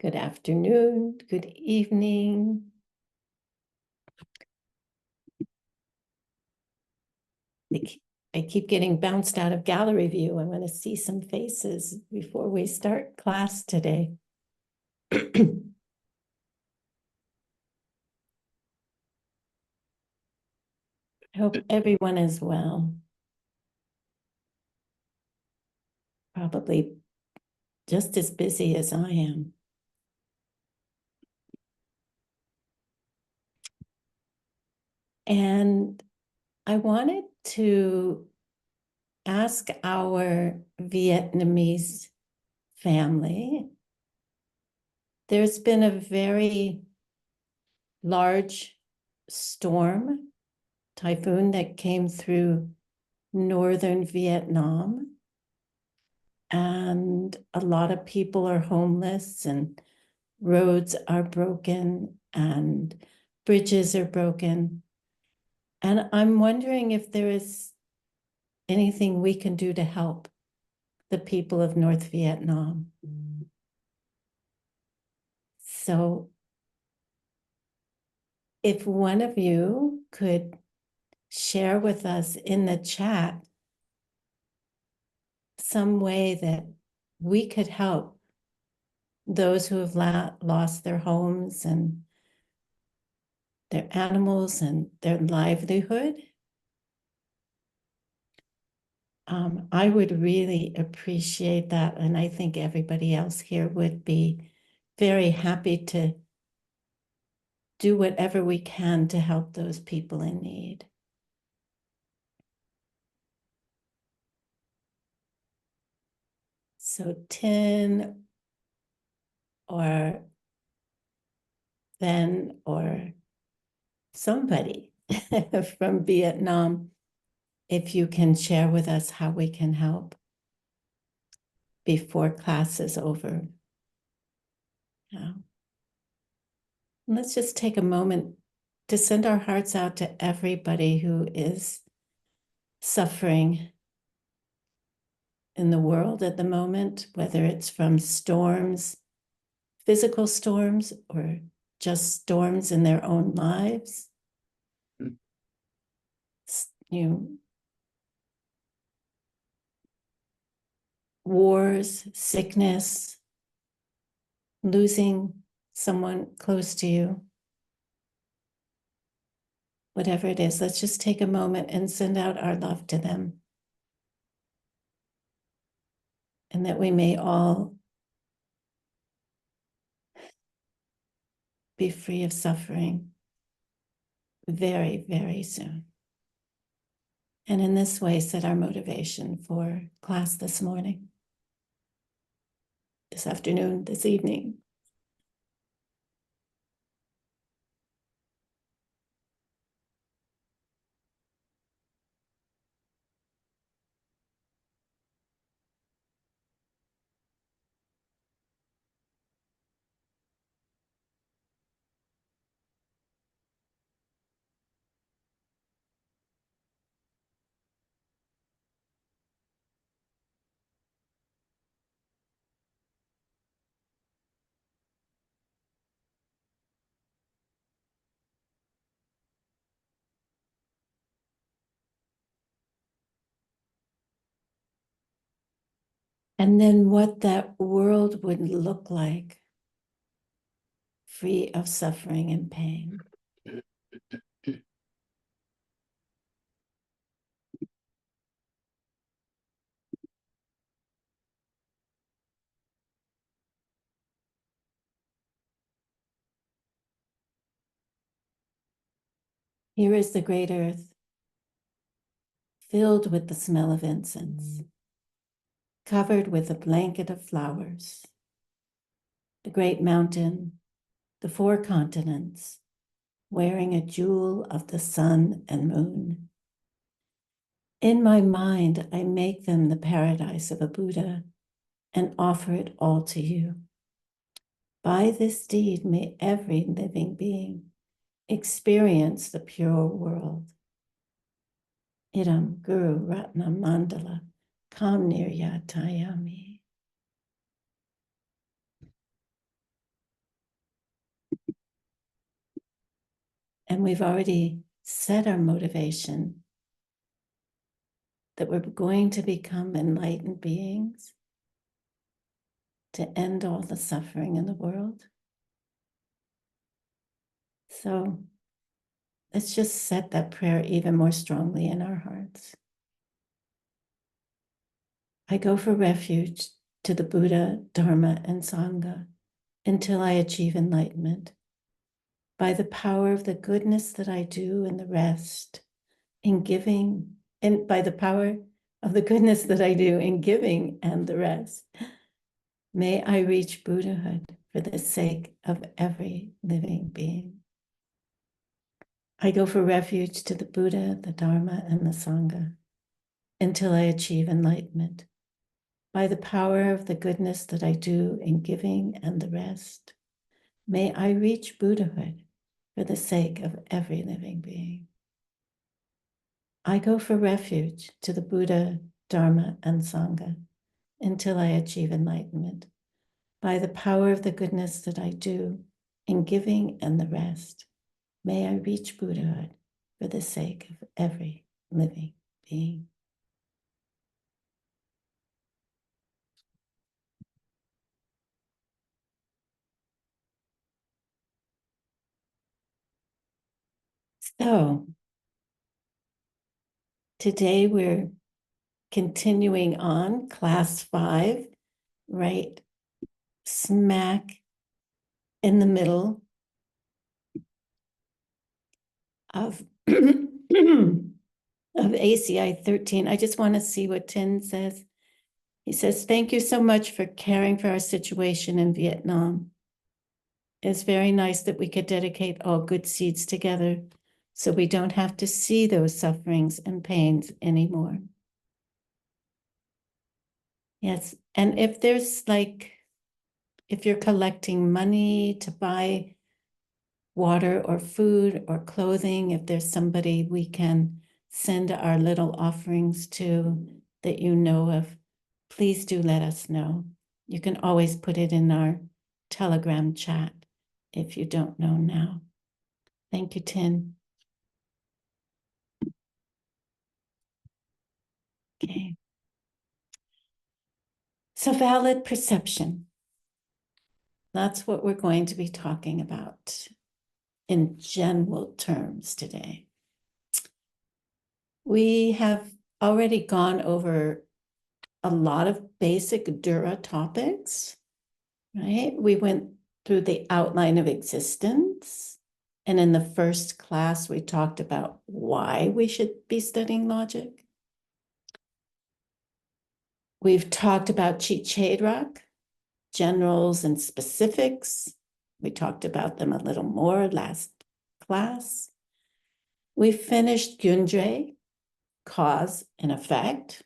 Good afternoon, good evening. I keep getting bounced out of gallery view. I want to see some faces before we start class today. I hope everyone is well. Probably just as busy as I am. And I wanted to ask our Vietnamese family. There's been a very large storm, typhoon that came through northern Vietnam. And a lot of people are homeless and roads are broken and bridges are broken. And I'm wondering if there is anything we can do to help the people of North Vietnam. So if one of you could share with us in the chat some way that we could help those who have lost their homes and their animals and their livelihood, I would really appreciate that. And I think everybody else here would be very happy to do whatever we can to help those people in need. So Tin or Ben or somebody from Vietnam, if you can share with us how we can help before class is over. Yeah. Let's just take a moment to send our hearts out to everybody who is suffering in the world at the moment, whether it's from storms, physical storms, or just storms in their own lives. You know, wars, sickness, losing someone close to you. Whatever it is, let's just take a moment and send out our love to them. And that we may all be free of suffering very, very soon. And in this way, set our motivation for class this morning, this afternoon, this evening. And then what that world would look like, free of suffering and pain. Here is the great earth, filled with the smell of incense, covered with a blanket of flowers. The great mountain, the 4 continents, wearing a jewel of the sun and moon. In my mind, I make them the paradise of a Buddha and offer it all to you. By this deed, may every living being experience the pure world. Idam Guru Ratna Mandala Kam Niryatayami. And we've already set our motivation that we're going to become enlightened beings to end all the suffering in the world. So let's just set that prayer even more strongly in our hearts. I go for refuge to the Buddha, Dharma, and Sangha until I achieve enlightenment. By the power of the goodness that I do and the rest in giving, and by the power of the goodness that I do in giving and the rest, may I reach Buddhahood for the sake of every living being. I go for refuge to the Buddha, the Dharma, and the Sangha until I achieve enlightenment. By the power of the goodness that I do in giving and the rest, may I reach Buddhahood for the sake of every living being. I go for refuge to the Buddha, Dharma, and Sangha until I achieve enlightenment. By the power of the goodness that I do in giving and the rest, may I reach Buddhahood for the sake of every living being. So today we're continuing on class 5, right smack in the middle of of ACI 13. I just want to see what Tin says. He says, thank you so much for caring for our situation in Vietnam. It's very nice that we could dedicate all good seeds together so we don't have to see those sufferings and pains anymore. Yes, and if there's if you're collecting money to buy water or food or clothing, if there's somebody we can send our little offerings to that you know of, please do let us know. You can always put it in our Telegram chat if you don't know now. Thank you, Tin. Okay. So valid perception. That's what we're going to be talking about in general terms today. We have already gone over a lot of basic Dura topics, right? We went through the outline of existence. And in the first class, we talked about why we should be studying logic. We've talked about Chichedrak, generals and specifics. We talked about them a little more last class. We finished Gyundre, cause and effect.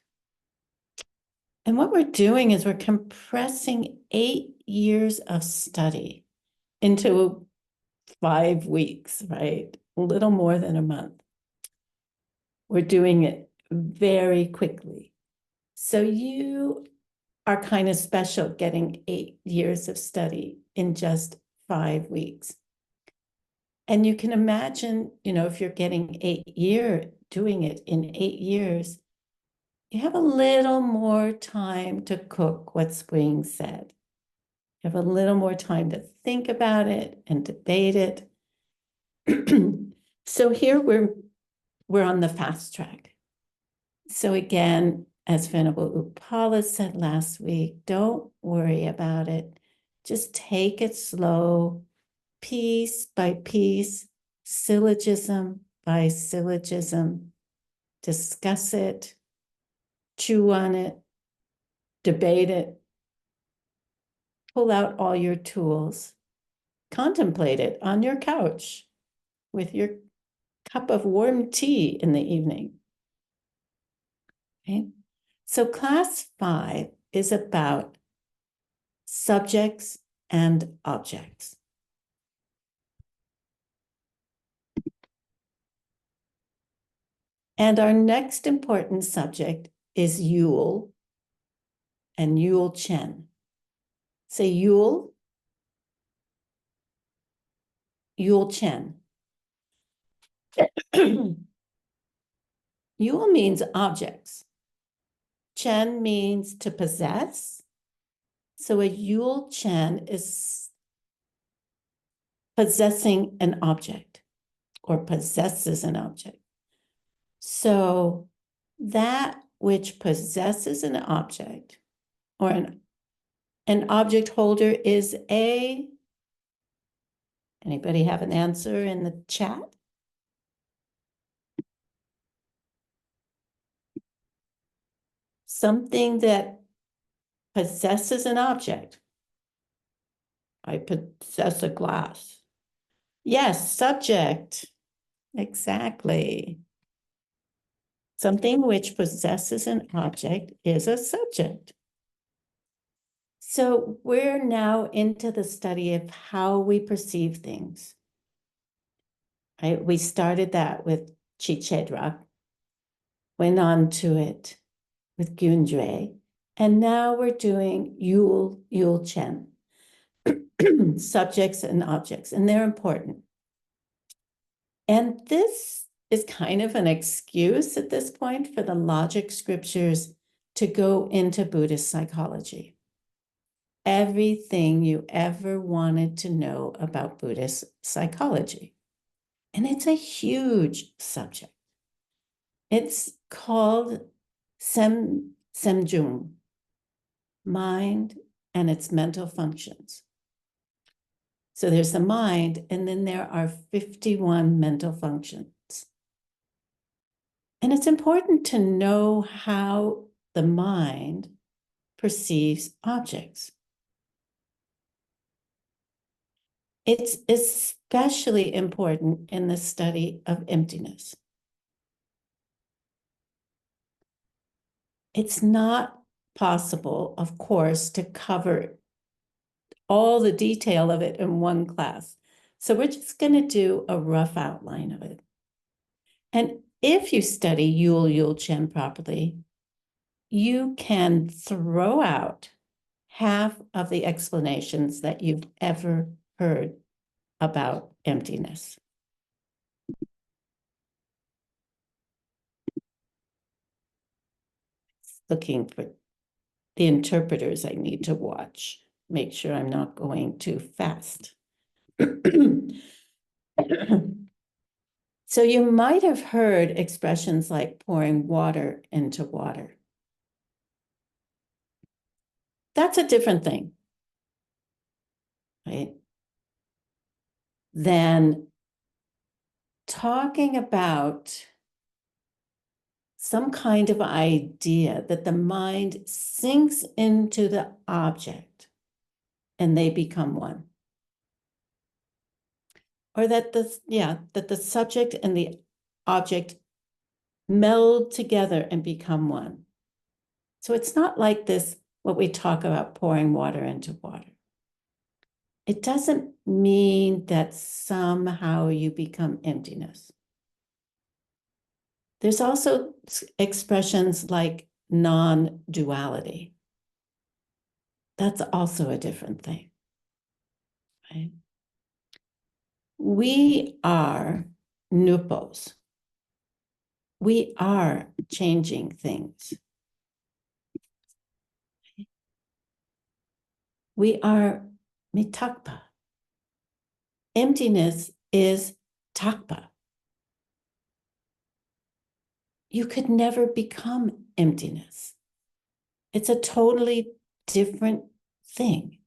And what we're doing is we're compressing 8 years of study into 5 weeks, right? A little more than a month. We're doing it very quickly. So you are kind of special getting 8 years of study in just 5 weeks. And you can imagine, if you're getting doing it in 8 years, you have a little more time to cook what's being said. You have a little more time to think about it and debate it. So here we're on the fast track. So again, as Venerable Utpala said last week, don't worry about it. Just take it slow, piece by piece, syllogism by syllogism. Discuss it, chew on it, debate it, pull out all your tools, contemplate it on your couch with your cup of warm tea in the evening. Okay? So class 5 is about subjects and objects. And our next important subject is Yule and Yule Chen. Say Yule, Yule Chen. Yul means objects. Chen means to possess. So a Yul Chen is possessing an object or possesses an object. So that which possesses an object or an object holder is anybody have an answer in the chat? Something that possesses an object. I possess a glass. Yes, subject. Exactly. Something which possesses an object is a subject. So we're now into the study of how we perceive things. Right? We started that with Chichedra, went on to it with Gyundre, and now we're doing Yul Chen, subjects and objects, and they're important. And this is kind of an excuse at this point for the logic scriptures to go into Buddhist psychology. Everything you ever wanted to know about Buddhist psychology. And it's a huge subject. It's called Semjung, mind and its mental functions. So there's the mind, and then there are 51 mental functions. And it's important to know how the mind perceives objects. It's especially important in the study of emptiness. It's not possible, of course, to cover all the detail of it in one class. So we're just going to do a rough outline of it. And if you study Yul Chen properly, you can throw out half of the explanations that you've ever heard about emptiness. Looking for the interpreters I need to watch, make sure I'm not going too fast. So you might have heard expressions like pouring water into water. That's a different thing, right? Than talking about some kind of idea that the mind sinks into the object and they become one. Or that the subject and the object meld together and become one. So it's not like this, what we talk about pouring water into water. It doesn't mean that somehow you become emptiness. There's also expressions like non-duality. That's also a different thing, right? We are nupos. We are changing things. We are mitakpa. Emptiness is takpa. You could never become emptiness. It's a totally different thing.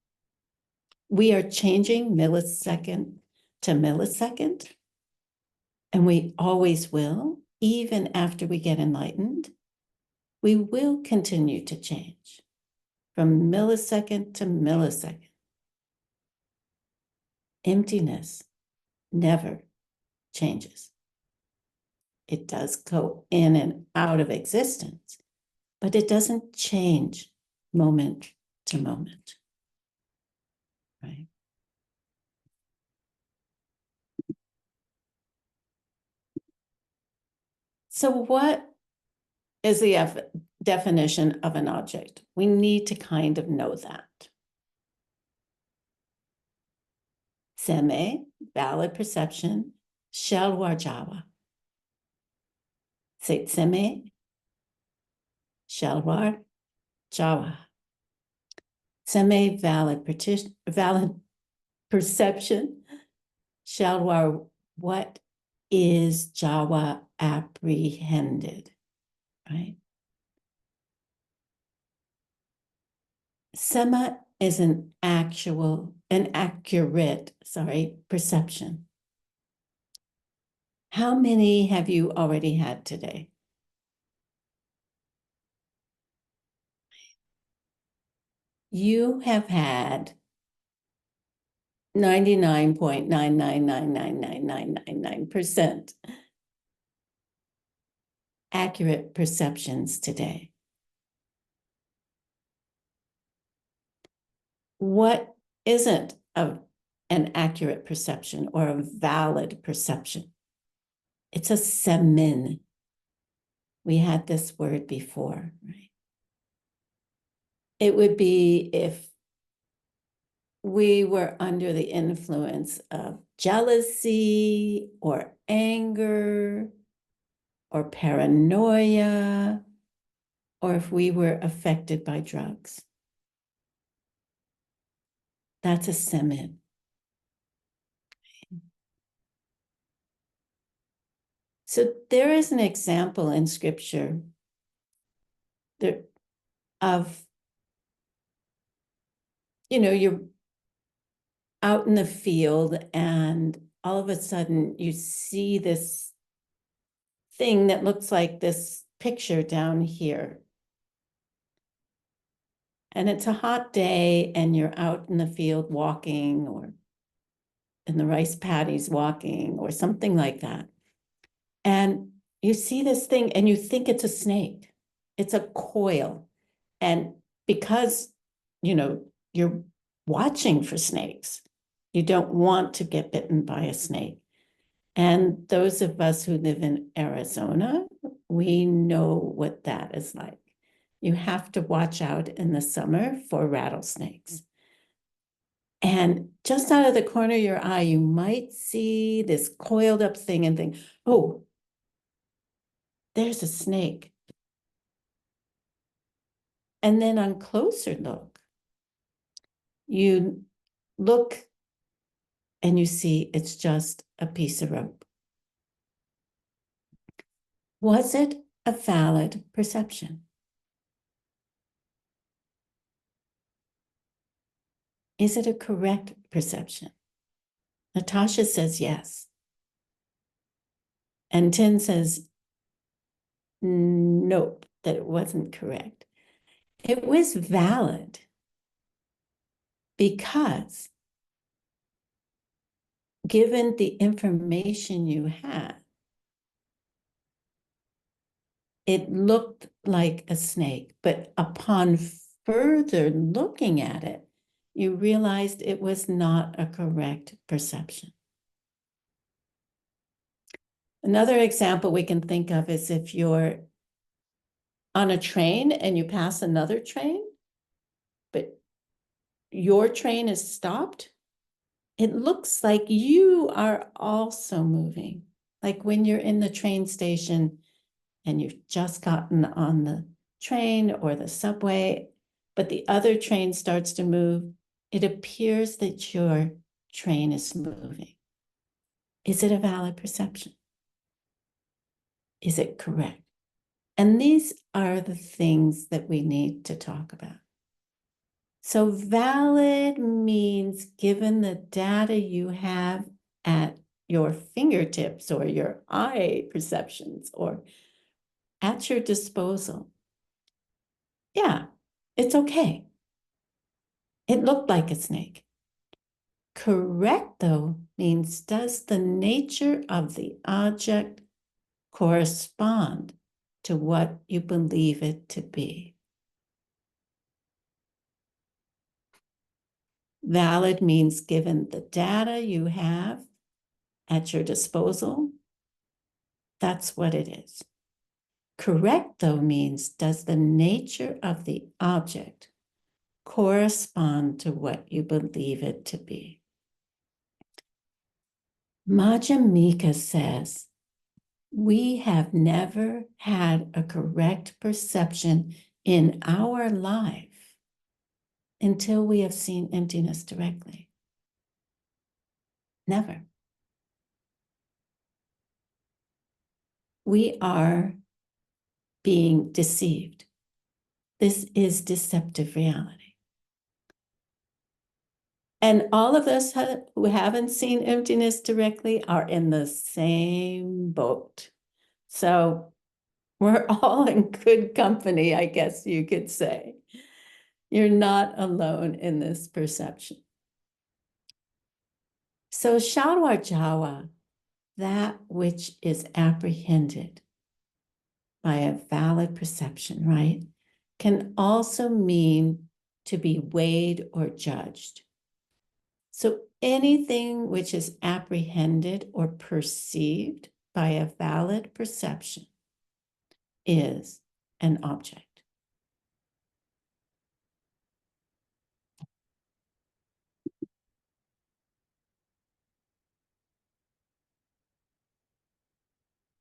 We are changing millisecond to millisecond, and we always will, even after we get enlightened. We will continue to change from millisecond to millisecond. Emptiness never changes. It does go in and out of existence, but it doesn't change moment to moment, right? So what is the definition of an object? We need to kind of know that. Seme, valid perception, Shelwarjawa, Setseme, Shalwar, Jawa. Seme, valid perception. Shalwar, what is Jawa apprehended, right? Sema is an accurate perception. How many have you already had today? You have had 99.9999999% accurate perceptions today. What isn't an accurate perception or a valid perception? It's a semin. We had this word before, right? It would be if we were under the influence of jealousy or anger or paranoia, or if we were affected by drugs. That's a semin. So there is an example in scripture of, you're out in the field and all of a sudden you see this thing that looks like this picture down here. And it's a hot day and you're out in the field walking or in the rice paddies walking or something like that. And you see this thing and you think it's a snake. It's a coil. And because, you're watching for snakes, you don't want to get bitten by a snake. And those of us who live in Arizona, we know what that is like. You have to watch out in the summer for rattlesnakes. And just out of the corner of your eye, you might see this coiled up thing and think, oh, there's a snake. And then on closer look, you look and you see it's just a piece of rope. Was it a valid perception? Is it a correct perception? Natasha says yes. And Tin says, nope, that it wasn't correct. It was valid because given the information you had, it looked like a snake, but upon further looking at it, you realized it was not a correct perception. Another example we can think of is if you're on a train and you pass another train, but your train is stopped, it looks like you are also moving. Like when you're in the train station and you've just gotten on the train or the subway, but the other train starts to move, it appears that your train is moving. Is it a valid perception? Is it correct? And these are the things that we need to talk about. So valid means given the data you have at your fingertips or your eye perceptions or at your disposal. Yeah, it's okay. It looked like a snake. Correct, though, means does the nature of the object correspond to what you believe it to be? Valid means given the data you have at your disposal, that's what it is. Correct, though, means does the nature of the object correspond to what you believe it to be? Madhyamika says, We have never had a correct perception in our life until we have seen emptiness directly. Never. We are being deceived. This is deceptive reality. And all of us who haven't seen emptiness directly are in the same boat. So we're all in good company, I guess you could say. You're not alone in this perception. So Shalwar Jawa, that which is apprehended by a valid perception, right, can also mean to be weighed or judged. So anything which is apprehended or perceived by a valid perception is an object.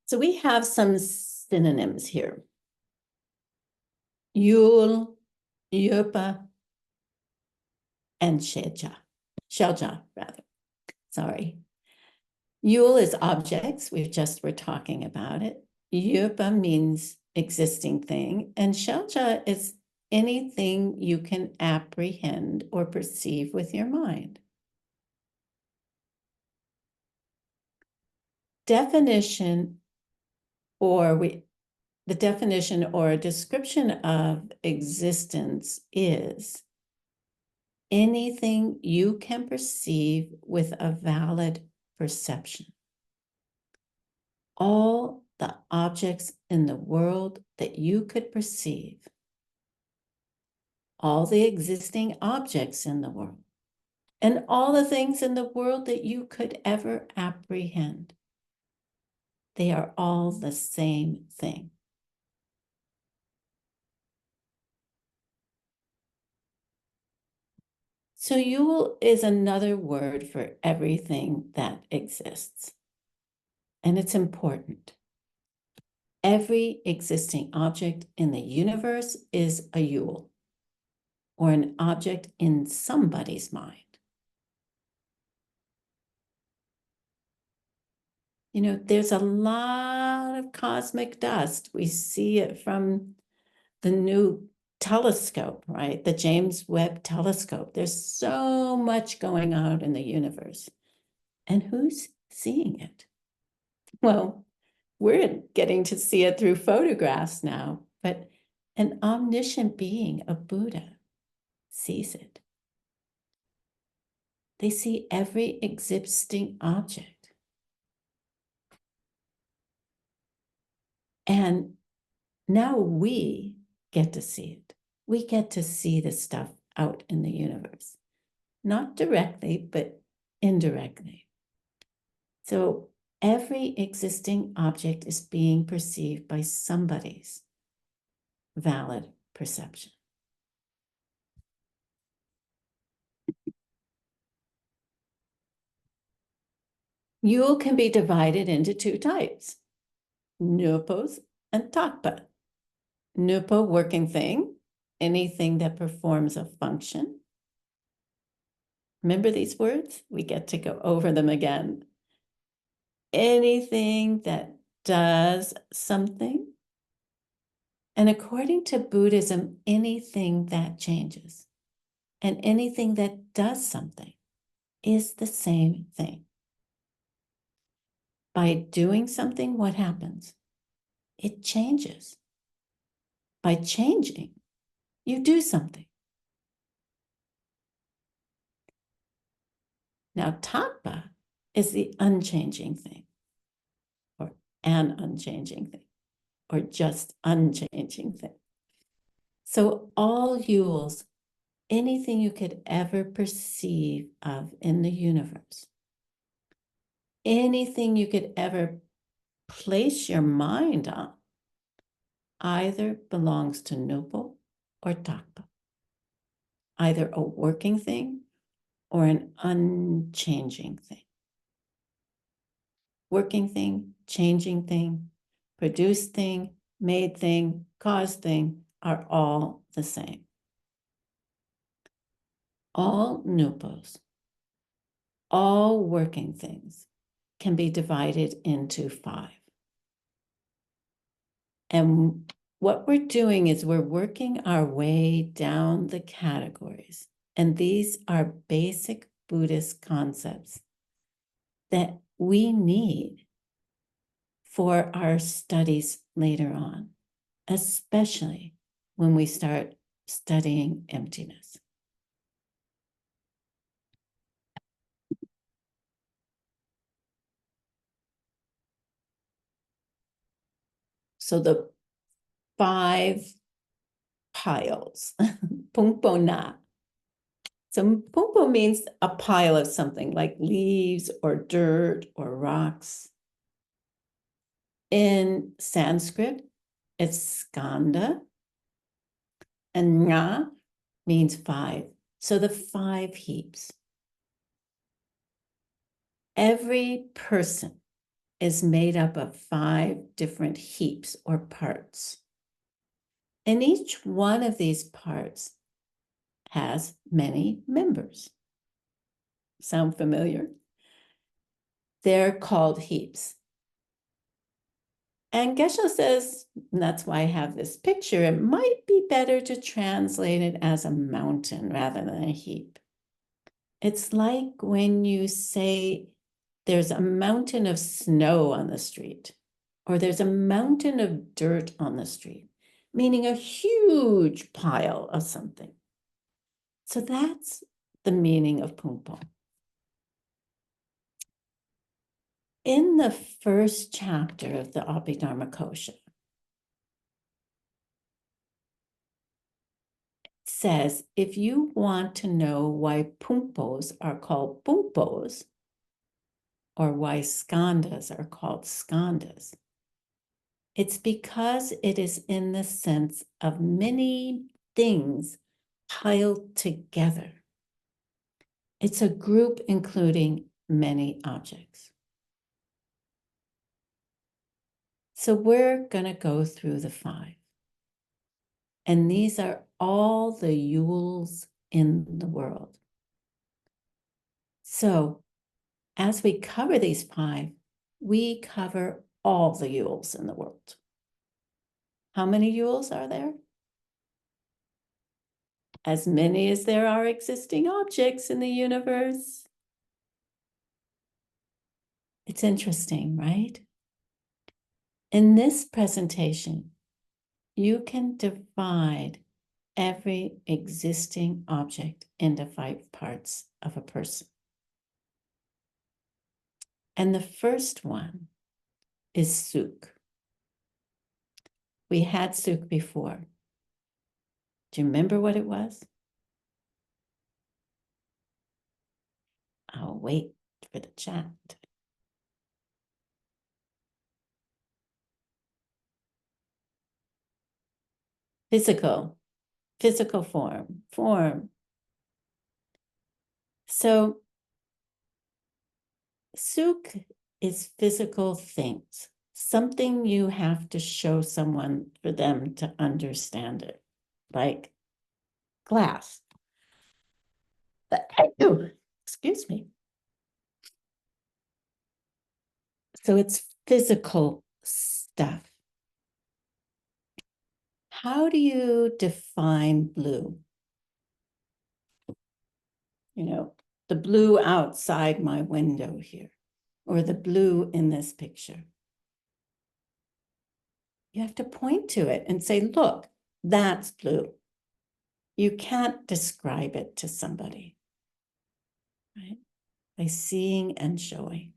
So we have some synonyms here. Yul, Yupa, and Shelja, rather. Sorry. Yul is objects. We just were talking about it. Yupa means existing thing. And Shelja is anything you can apprehend or perceive with your mind. Definition the definition or a description of existence is anything you can perceive with a valid perception. All the objects in the world that you could perceive, all the existing objects in the world, and all the things in the world that you could ever apprehend, they are all the same thing. So Yule is another word for everything that exists. And it's important. Every existing object in the universe is a Yule, or an object in somebody's mind. You know, there's a lot of cosmic dust. We see it from the new telescope, right? The James Webb telescope. There's so much going on in the universe. And who's seeing it? Well, we're getting to see it through photographs now, but an omniscient being, a Buddha, sees it. They see every existing object. And now we get to see it. We get to see the stuff out in the universe, not directly, but indirectly. So every existing object is being perceived by somebody's valid perception. Yule can be divided into two types, nupos and takpa. Nupa, working thing, anything that performs a function. Remember these words? We get to go over them again. Anything that does something. And according to Buddhism, anything that changes and anything that does something is the same thing. By doing something, what happens? It changes. By changing, you do something. Now, tattva is the unchanging thing, or an unchanging thing, or just unchanging thing. So all Yules, anything you could ever perceive of in the universe, anything you could ever place your mind on, either belongs to Nupo or Takpa, either a working thing or an unchanging thing. Working thing changing thing, produced thing, made thing, caused thing are all the same. All nupos, all working things can be divided into 5. And what we're doing is we're working our way down the categories. And these are basic Buddhist concepts that we need for our studies later on, especially when we start studying emptiness. So the 5 piles, pungpo na. So pungpo means a pile of something like leaves or dirt or rocks. In Sanskrit, it's skanda, and nga means 5. So the 5 heaps. Every person is made up of 5 different heaps or parts. And each one of these parts has many members. Sound familiar? They're called heaps. And Geshe says, and that's why I have this picture, it might be better to translate it as a mountain rather than a heap. It's like when you say there's a mountain of snow on the street, or there's a mountain of dirt on the street, meaning a huge pile of something. So that's the meaning of pungpo. In the first chapter of the Abhidharmakosha, it says, if you want to know why pungpos are called pungpos, or why skandhas are called skandhas, it's because it is in the sense of many things piled together. It's a group including many objects. So we're going to go through the 5. And these are all the yules in the world. So as we cover these 5, we cover all the yules in the world. How many yules are there? As many as there are existing objects in the universe. It's interesting, right? In this presentation, you can divide every existing object into 5 parts of a person. And the first one is sukh. We had sukh before. Do you remember what it was? I'll wait for the chat. Physical form. So sukh is physical things, something you have to show someone for them to understand it, like glass. Excuse me. So it's physical stuff. How do you define blue? You know, the blue outside my window here, or the blue in this picture. You have to point to it and say, look, that's blue. You can't describe it to somebody, right? By seeing and showing.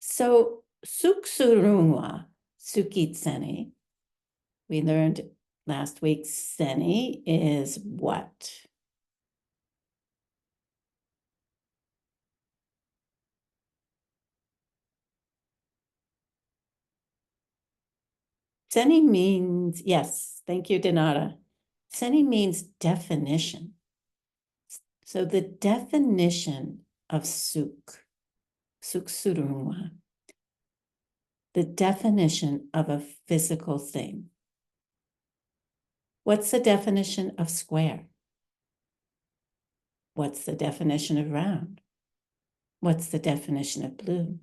So, suksurungwa, sukitseni, we learned last week, seni is what? Seni means, yes, thank you, Donata. Seni means definition. So the definition of suk, suksurungwa, the definition of a physical thing. What's the definition of square? What's the definition of round? What's the definition of blue?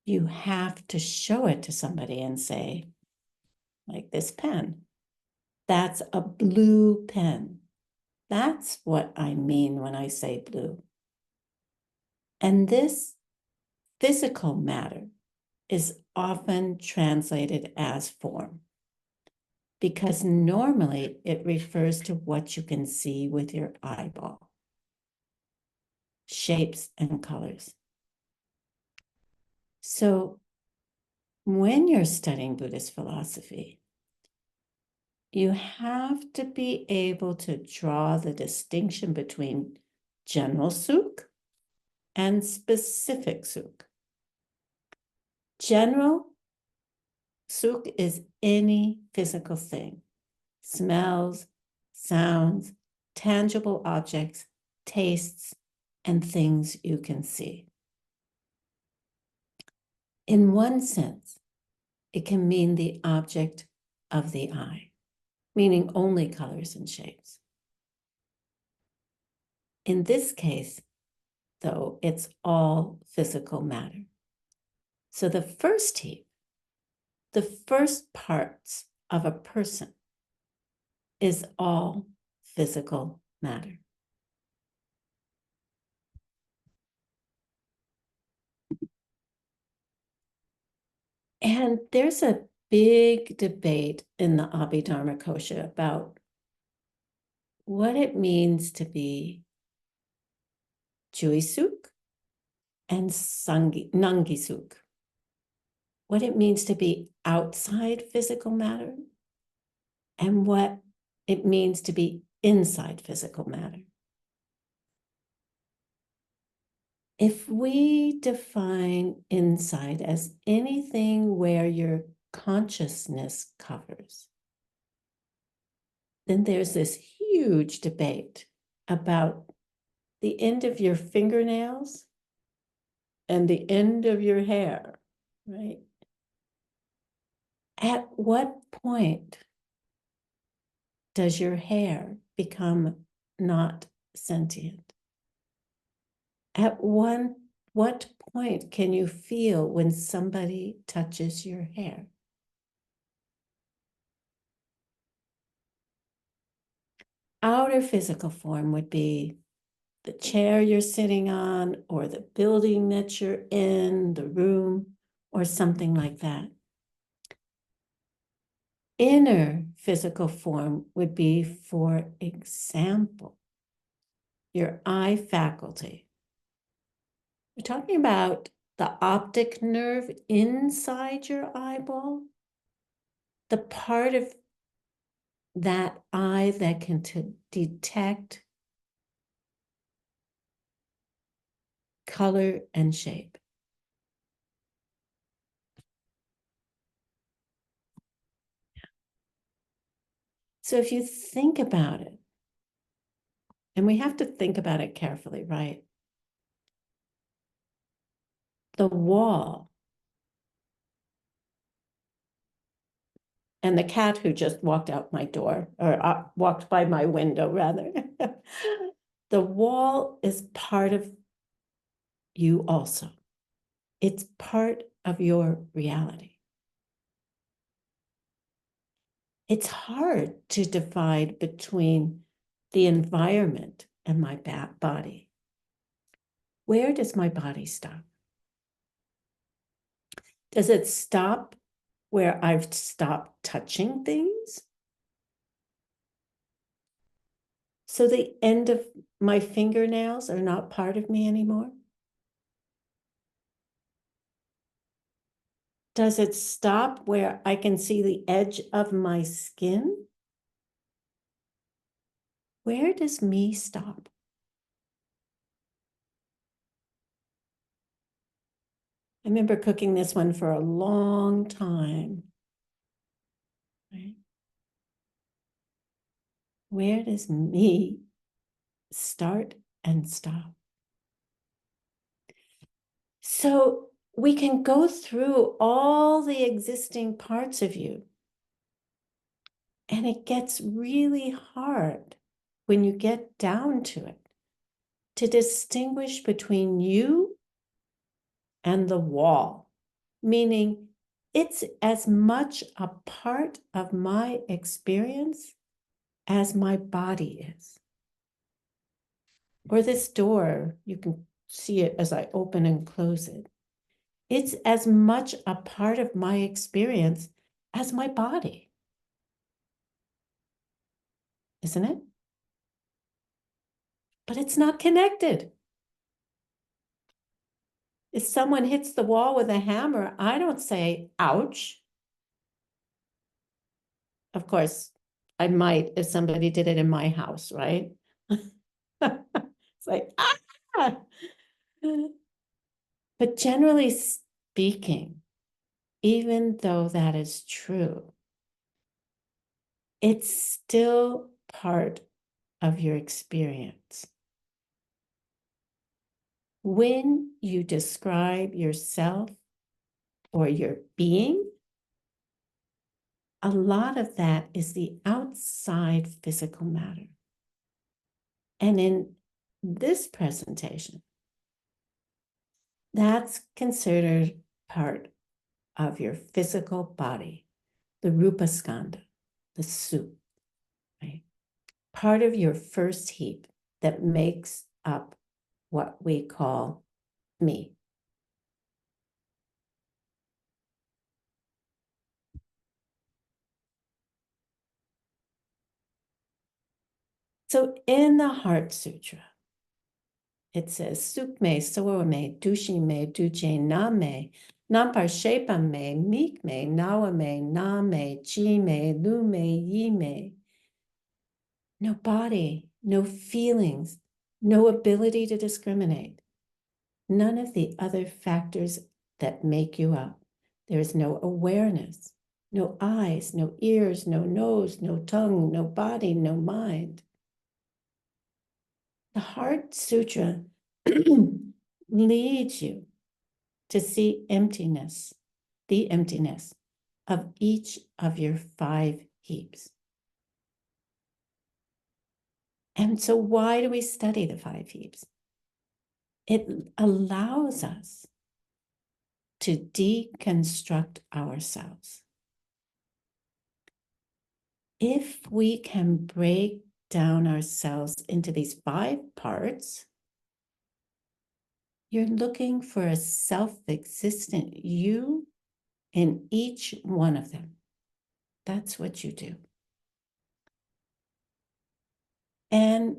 You have to show it to somebody and say, like this pen, that's a blue pen. That's what I mean when I say blue. And this physical matter is often translated as form, because normally it refers to what you can see with your eyeball, shapes and colors. So when you're studying Buddhist philosophy, you have to be able to draw the distinction between general suk and specific suk. General suk is any physical thing, smells, sounds, tangible objects, tastes, and things you can see. In one sense, it can mean the object of the eye, meaning only colors and shapes. In this case, though, it's all physical matter. So the first heap, the first parts of a person, is all physical matter. And there's a big debate in the Abhidharma Kosha about what it means to be Juisuk and Nangisuk. What it means to be outside physical matter and what it means to be inside physical matter. If we define inside as anything where your consciousness covers, then there's this huge debate about the end of your fingernails and the end of your hair, right? At what point does your hair become not sentient? At what point can you feel when somebody touches your hair? Outer physical form would be the chair you're sitting on, or the building that you're in, the room, or something like that. Inner physical form would be, for example, your eye faculty. We're talking about the optic nerve inside your eyeball, the part of that eye that can detect color and shape. So if you think about it, and we have to think about it carefully, right? The wall and the cat who just walked out my door, or walked by my window, rather. The wall is part of you also. It's part of your reality. It's hard to divide between the environment and my body. Where does my body stop? Does it stop where I've stopped touching things? So the end of my fingernails are not part of me anymore? Does it stop where I can see the edge of my skin? Where does me stop? I remember cooking this one for a long time. Right? Where does me start and stop? So we can go through all the existing parts of you, and it gets really hard when you get down to it to distinguish between you and the wall, meaning it's as much a part of my experience as my body is. Or this door, you can see it as I open and close it. It's as much a part of my experience as my body, isn't it? But it's not connected. If someone hits the wall with a hammer, I don't say, ouch. Of course, I might if somebody did it in my house, right? It's like, ah! But generally speaking, even though that is true, it's still part of your experience. When you describe yourself or your being, a lot of that is the outside physical matter. And in this presentation, that's considered part of your physical body, the Rupa Skanda, the soup, right? Part of your first heap that makes up what we call me. So in the Heart Sutra, it says, Sukme, Soame, Dushime, Duche, Name, Namparshepa-me, Meek-me, Nawa-me, Na-me, Chi-me, Lu-me, Yi-me. No body, no feelings, no ability to discriminate. None of the other factors that make you up. There is no awareness, no eyes, no ears, no nose, no tongue, no body, no mind. The Heart Sutra leads you to see emptiness, the emptiness of each of your 5 heaps. And so why do we study the 5 heaps? It allows us to deconstruct ourselves. If we can break down ourselves into these 5 parts, you're looking for a self-existent you in each one of them. That's what you do. And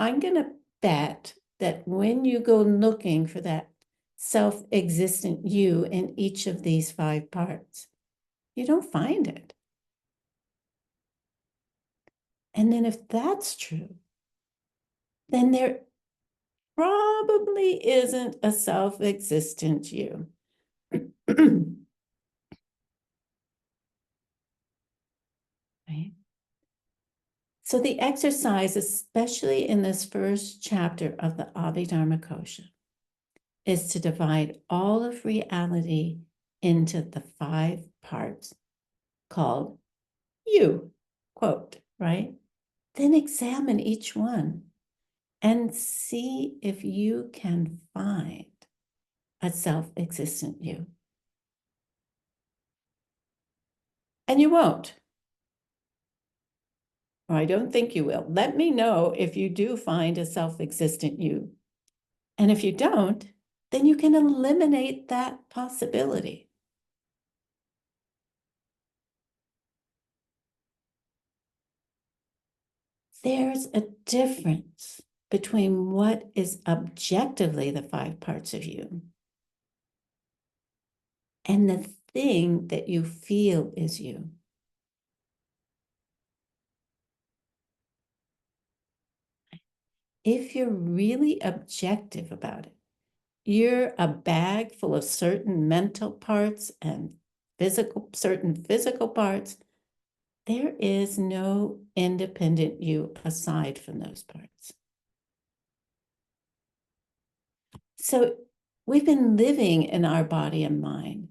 I'm going to bet that when you go looking for that self-existent you in each of these 5 parts, you don't find it. And then if that's true, then there probably isn't a self-existent you. Right? So the exercise, especially in this first chapter of the Abhidharma Kosha, is to divide all of reality into the 5 parts called you, quote, right? Then examine each one and see if you can find a self-existent you. And you won't. Or I don't think you will. Let me know if you do find a self-existent you. And if you don't, then you can eliminate that possibility. There's a difference between what is objectively the 5 parts of you and the thing that you feel is you. If you're really objective about it, you're a bag full of certain mental parts and certain physical parts. There is no independent you aside from those parts. So We've been living in our body and mind.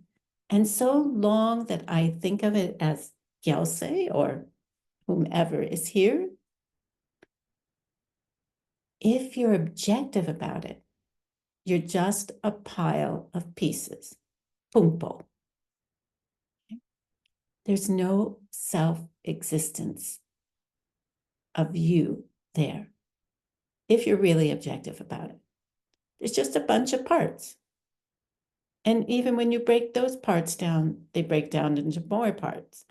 And so long that I think of it as Gyelse or whomever is here, if you're objective about it, you're just a pile of pieces. Pumpo. There's no self-existence of you there, if you're really objective about it. It's just a bunch of parts. And even when you break those parts down, they break down into more parts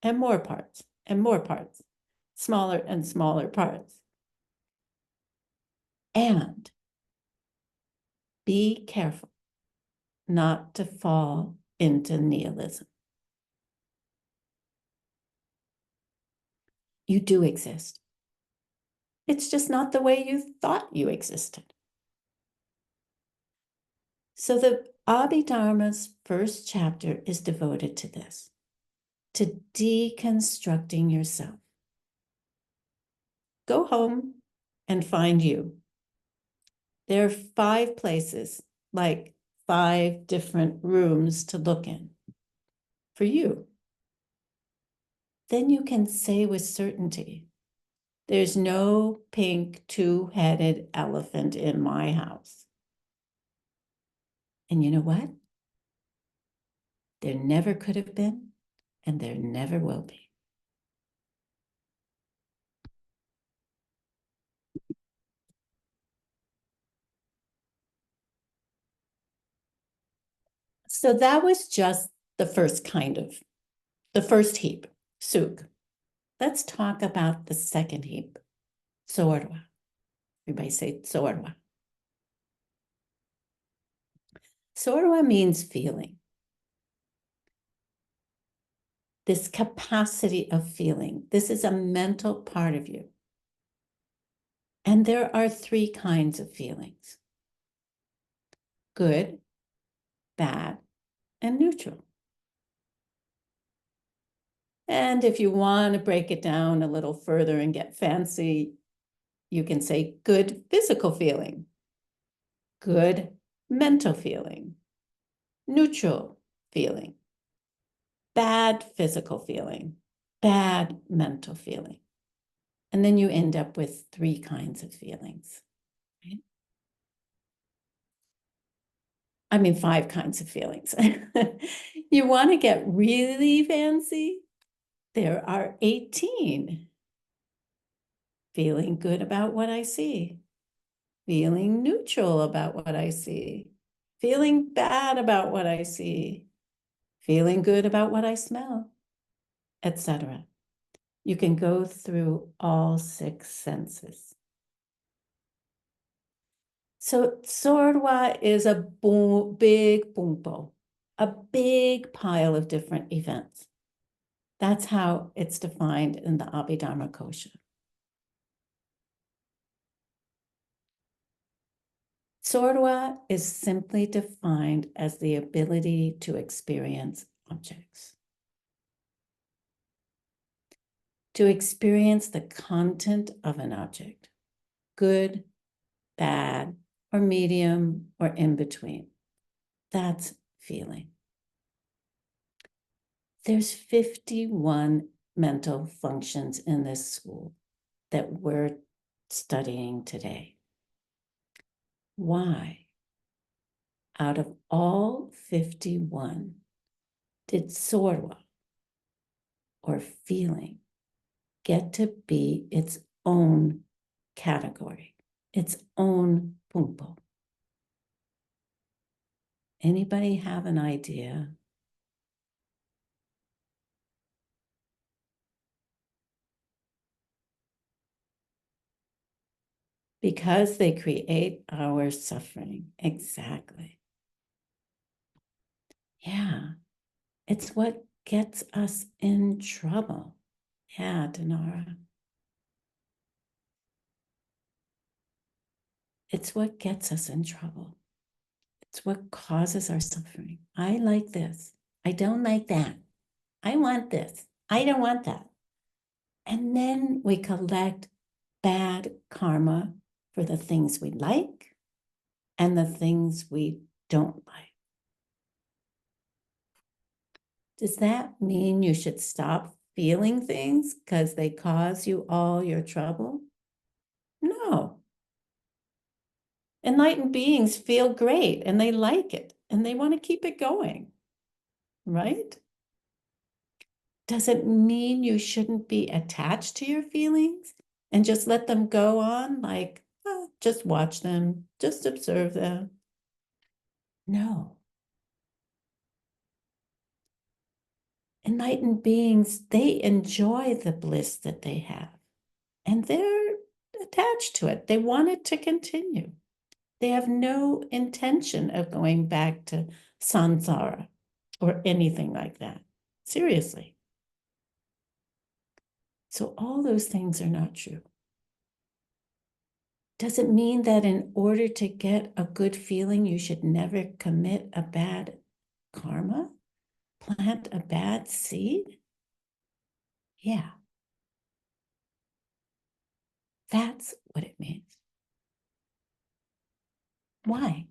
and more parts and more parts, smaller and smaller parts. And be careful not to fall into nihilism. You do exist. It's just not the way you thought you existed. So the Abhidharma's first chapter is devoted to this, to deconstructing yourself. Go home and find you. There are 5 places, like 5 different rooms to look in for you. Then you can say with certainty, there's no pink 2-headed elephant in my house. And you know what? There never could have been, and there never will be. So that was just the first heap, suk. Let's talk about the second heap, sorwa. Everybody say sorwa. Sorwa means feeling. This capacity of feeling. This is a mental part of you. And there are 3 kinds of feelings: good, bad, and neutral. And if you want to break it down a little further and get fancy, you can say good physical feeling, good mental feeling, neutral feeling, bad physical feeling, bad mental feeling. And then you end up with 3 kinds of feelings. Right? I mean, 5 kinds of feelings. You want to get really fancy? There are 18. Feeling good about what I see. Feeling neutral about what I see. Feeling bad about what I see. Feeling good about what I smell, etc. You can go through all 6 senses. So Sorwa is a big bumpo, a big pile of different events. That's how it's defined in the Abhidharma Kosha. Sorwa is simply defined as the ability to experience objects. To experience the content of an object, good, bad, or medium, or in between. That's feeling. There's 51 mental functions in this school that we're studying today. Why, out of all 51, did sorwa, or feeling, get to be its own category, its own pumpo? Anybody have an idea? Because they create our suffering. Exactly. Yeah, it's what gets us in trouble. Yeah, Dinara. It's what gets us in trouble. It's what causes our suffering. I like this. I don't like that. I want this. I don't want that. And then we collect bad karma for the things we like and the things we don't like. Does that mean you should stop feeling things because they cause you all your trouble? No. Enlightened beings feel great and they like it and they want to keep it going, right? Does it mean you shouldn't be attached to your feelings and just let them go on like, oh, just watch them, just observe them? No. Enlightened beings, they enjoy the bliss that they have and they're attached to it. They want it to continue. They have no intention of going back to samsara or anything like that. Seriously. So all those things are not true. Does it mean that in order to get a good feeling, you should never commit a bad karma? Plant a bad seed? Yeah. That's what it means. Why?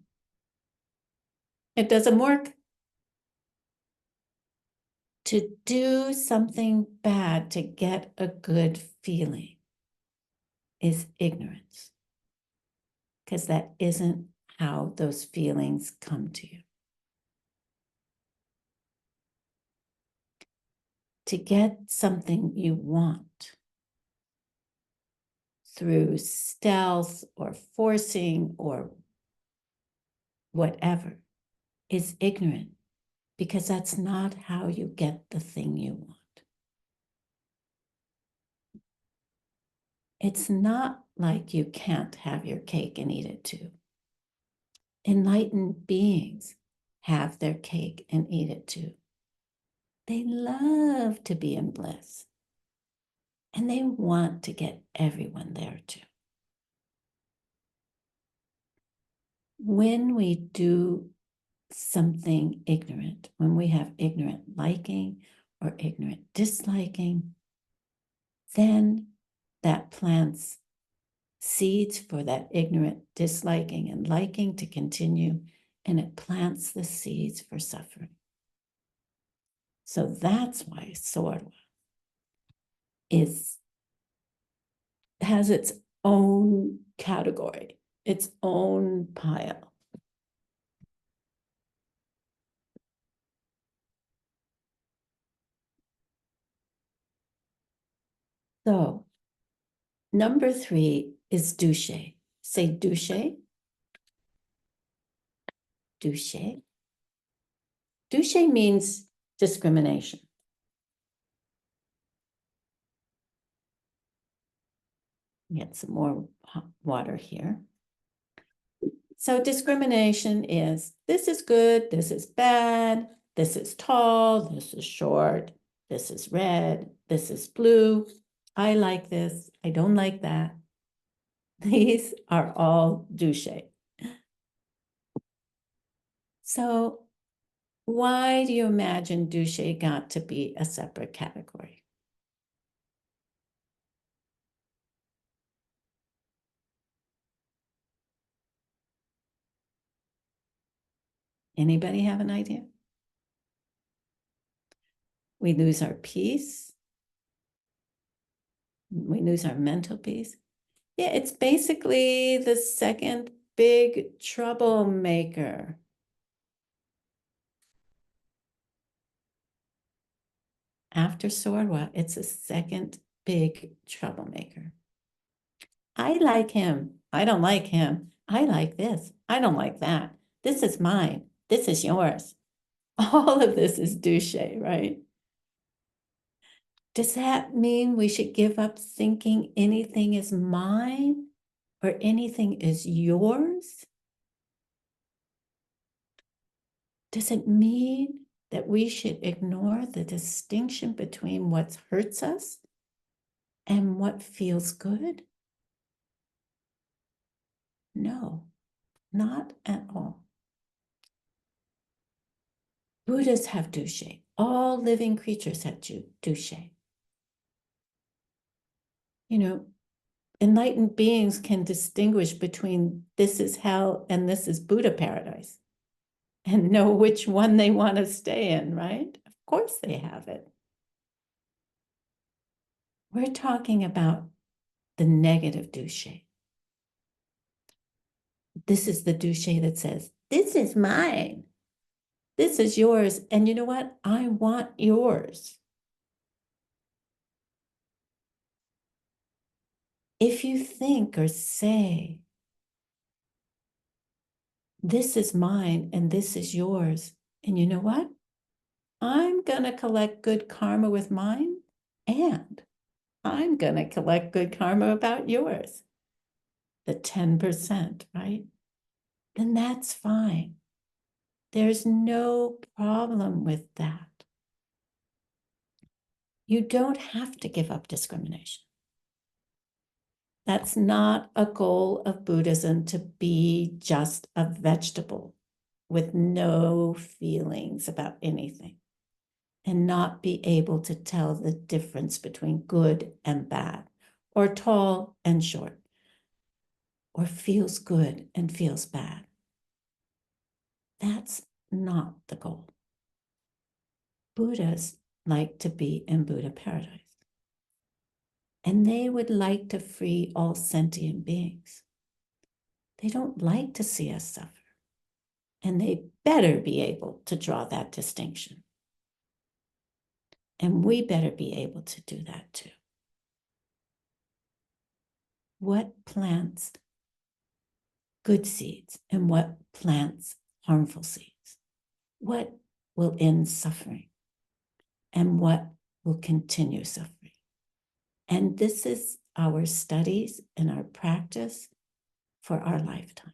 It doesn't work. To do something bad to get a good feeling is ignorance, because that isn't how those feelings come to you. To get something you want through stealth or forcing or whatever is ignorant, because that's not how you get the thing you want. It's not like you can't have your cake and eat it too. Enlightened beings have their cake and eat it too. They love to be in bliss. And they want to get everyone there too. When we do something ignorant, when we have ignorant liking or ignorant disliking, then that plants seeds for that ignorant disliking and liking to continue, and it plants the seeds for suffering. So that's why Sorwa has its own category, its own pile. So number 3 is douche. Say douche. Douche. Douche means discrimination. Get some more hot water here. So discrimination is, this is good, this is bad, this is tall, this is short, this is red, this is blue. I like this, I don't like that. These are all douche. So why do you imagine douche got to be a separate category? Anybody have an idea? We lose our peace. We lose our mental peace. Yeah, it's basically the second big troublemaker. After Sorwa, it's a second big troublemaker. I like him. I don't like him. I like this. I don't like that. This is mine. This is yours. All of this is douche, right? Does that mean we should give up thinking anything is mine or anything is yours? Does it mean that we should ignore the distinction between what hurts us and what feels good? No, not at all. Buddhists have douche. All living creatures have douche. You know, enlightened beings can distinguish between this is hell and this is Buddha paradise. and know which one they want to stay in, right? Of course they have it. We're talking about the negative Geshe. This is the Geshe that says, this is mine. This is yours. And you know what? I want yours. If you think or say, this is mine and this is yours, and you know what? I'm going to collect good karma with mine, and I'm going to collect good karma about yours. The 10%, right? Then that's fine. There's no problem with that. You don't have to give up discrimination. That's not a goal of Buddhism, to be just a vegetable with no feelings about anything and not be able to tell the difference between good and bad, or tall and short, or feels good and feels bad. That's not the goal. Buddhas like to be in Buddha paradise. And they would like to free all sentient beings. They don't like to see us suffer. And they better be able to draw that distinction. And we better be able to do that too. What plants good seeds and what plants harmful seeds? What will end suffering and what will continue suffering? And this is our studies and our practice for our lifetime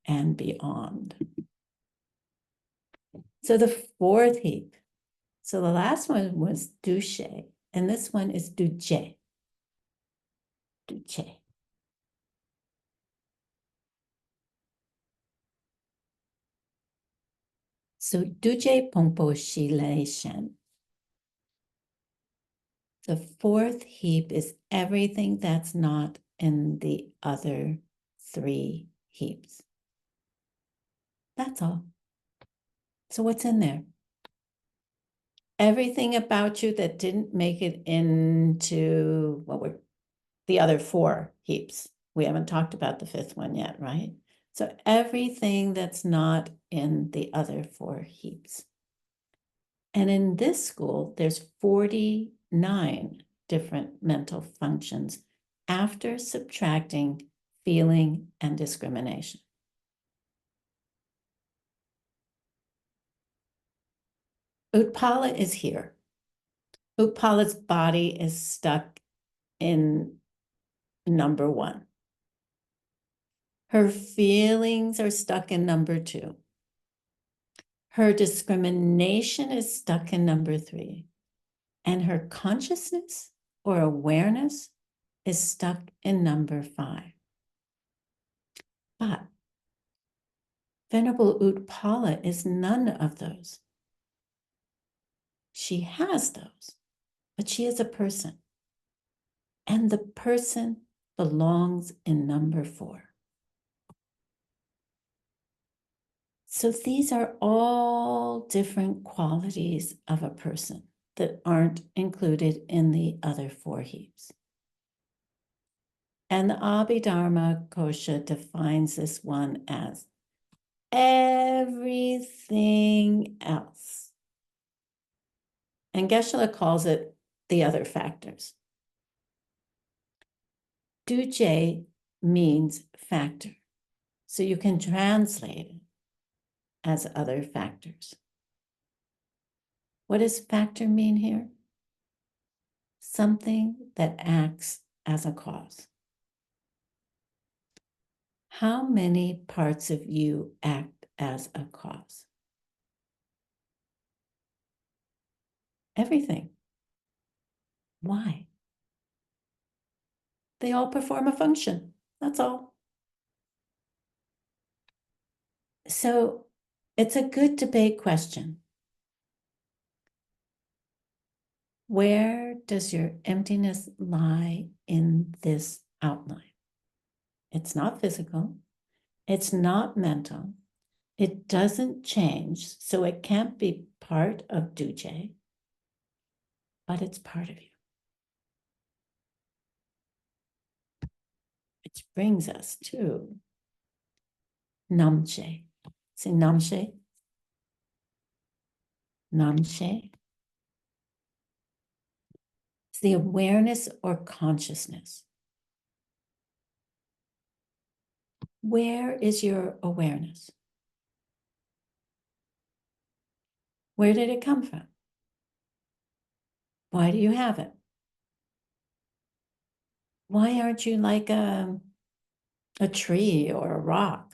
and beyond. So the fourth heap. So the last one was Geshe, and this one is Geshe. Geshe. So Geshe Pongpo Shile Shen. The fourth heap is everything that's not in the other three heaps. That's all. So what's in there? Everything about you that didn't make it into what were the other four heaps. We haven't talked about the fifth one yet, right? So everything that's not in the other four heaps. And in this school, there's 49 different mental functions after subtracting feeling and discrimination. Utpala is here. Utpala's body is stuck in number 1. Her feelings are stuck in number 2. Her discrimination is stuck in number 3. And her consciousness or awareness is stuck in number 5. But Venerable Utpala is none of those. She has those, but she is a person. And the person belongs in number 4. So these are all different qualities of a person that aren't included in the other 4 heaps. And the Abhidharma Kosha defines this one as everything else. And Geshe calls it the other factors. Geshe means factor. So you can translate it as other factors. What does factor mean here? Something that acts as a cause. How many parts of you act as a cause? Everything. Why? They all perform a function. That's all. So it's a good debate question. Where does your emptiness lie in this outline? It's not physical. It's not mental. It doesn't change, so it can't be part of Duje, but it's part of you. Which brings us to Namche. Say Namche. Namche. It's the awareness or consciousness. Where is your awareness? Where did it come from? Why do you have it? Why aren't you like a tree or a rock?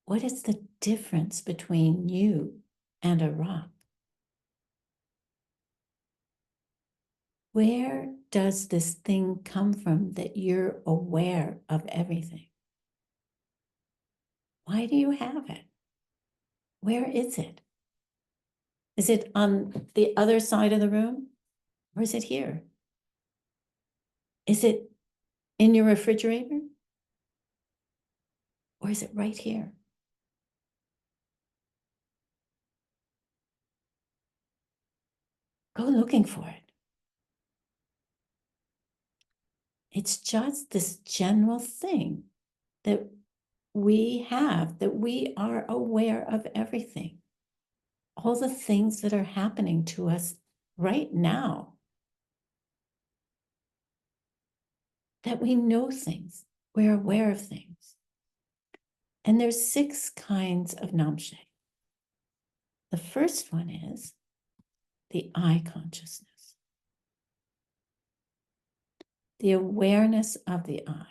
What is the difference between you and a rock? Where does this thing come from that you're aware of everything? Why do you have it? Where is it? Is it on the other side of the room? Or is it here? Is it in your refrigerator? Or is it right here? Go looking for it. It's just this general thing that we have, that we are aware of everything. All the things that are happening to us right now. That we know things, we're aware of things. And there's 6 kinds of namshe. The first one is the I consciousness. The awareness of the I.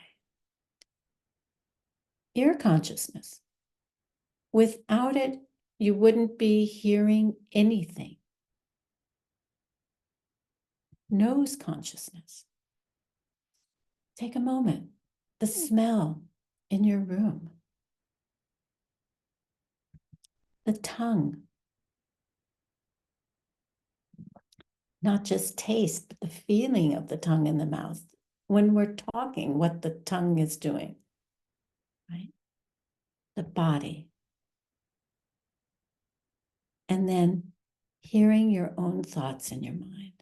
Ear consciousness. Without it, you wouldn't be hearing anything. Nose consciousness. Take a moment. The smell in your room. The tongue. Not just taste, but the feeling of the tongue in the mouth. When we're talking, what the tongue is doing. Right? The body. And then hearing your own thoughts in your mind.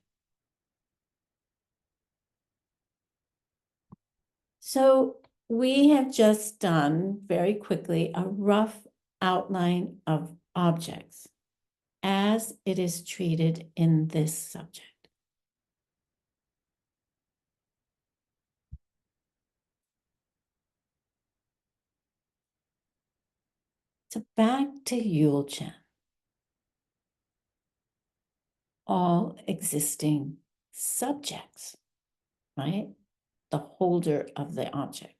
So we have just done very quickly a rough outline of objects as it is treated in this subject. So back to Yulchen. All existing subjects, right? The holder of the object.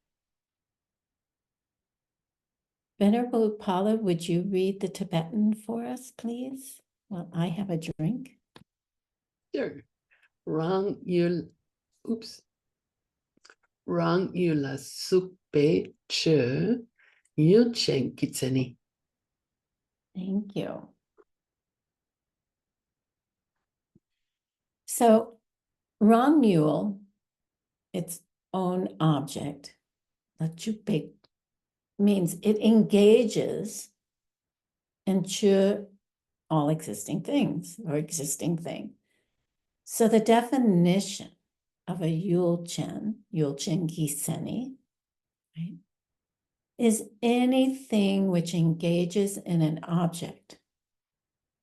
Venerable Utpala, would you read the Tibetan for us, please? While I have a drink. Sure. Rang yula supe che yulchen kitseni. Thank you. So Rang Yul, its own object, the chupe, means it engages in chu, all existing things or existing thing. So the definition of a Yulchen Giseni, right, is anything which engages in an object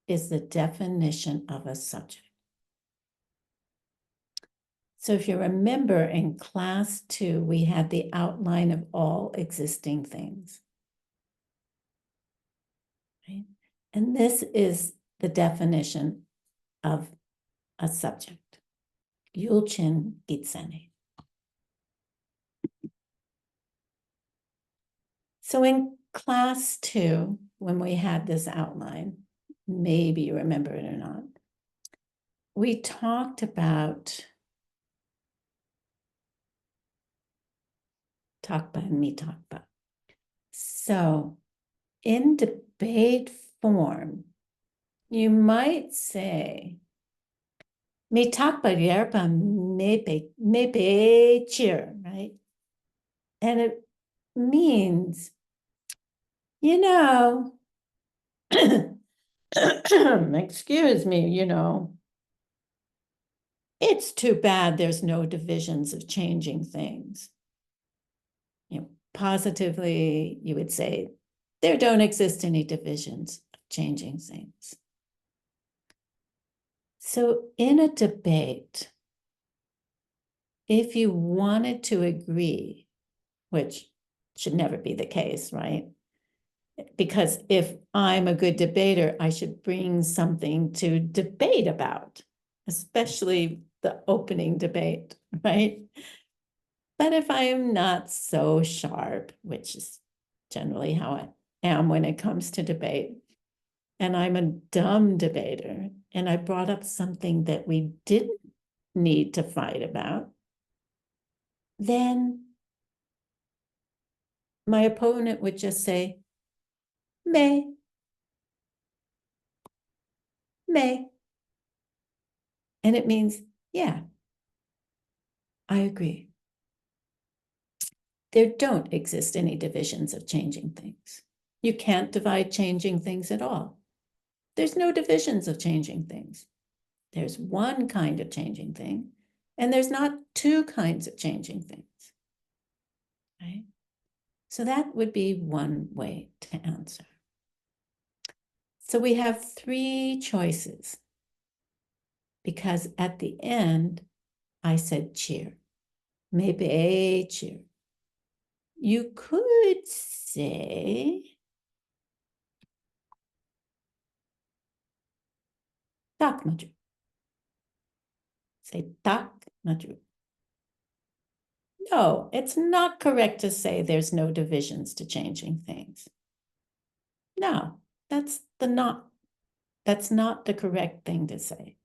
is the definition of a subject. So if you remember in class 2, we had the outline of all existing things. Right? And this is the definition of a subject. Yulchen Gitsene. So in class 2, when we had this outline, maybe you remember it or not, we talked about Takpa and Mitakpa. So in debate form, you might say, Mitakpa yerpa mebe cheer, right? And means, you know, excuse me, it's too bad there's no divisions of changing things. Positively, you would say, there don't exist any divisions of changing things. So in a debate, if you wanted to agree, which should never be the case, right? Because if I'm a good debater, I should bring something to debate about, especially the opening debate, right? But if I am not so sharp, which is generally how I am when it comes to debate, and I'm a dumb debater, and I brought up something that we didn't need to fight about, then my opponent would just say, may. And it means, yeah, I agree. There don't exist any divisions of changing things. You can't divide changing things at all. There's no divisions of changing things. There's one kind of changing thing, and there's not two kinds of changing things, right? So that would be one way to answer. So we have three choices, because at the end, I said cheer. Maybe cheer. You could say tak maju. Say tak maju. No, it's not correct to say there's no divisions to changing things. No, that's not the correct thing to say.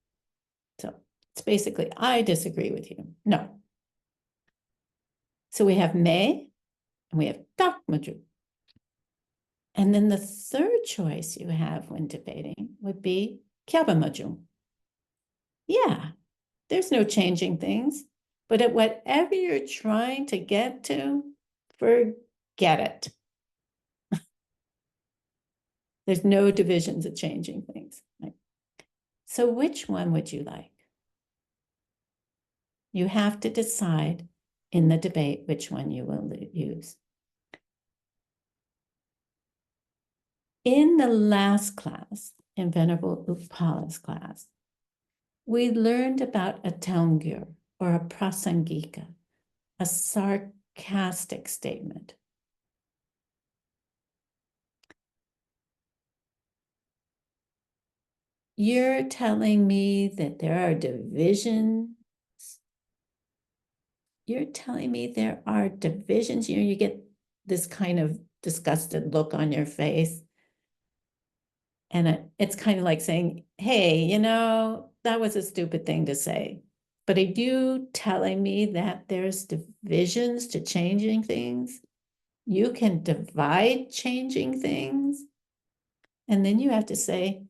So it's basically, I disagree with you. No. So we have may and we have tak maju. And then the third choice you have when debating would be kyaba maju. Yeah, there's no changing things, but at whatever you're trying to get to, forget it. There's no divisions of changing things. Right? So which one would you like? You have to decide in the debate which one you will use. In the last class, in Venerable Utpala's class, we learned about a taungyur, or a prasangika, a sarcastic statement. You're telling me that there are divisions. You're telling me there are divisions. You get this kind of disgusted look on your face. And it's kind of like saying, hey, that was a stupid thing to say. But are you telling me that there's divisions to changing things? You can divide changing things? And then you have to say,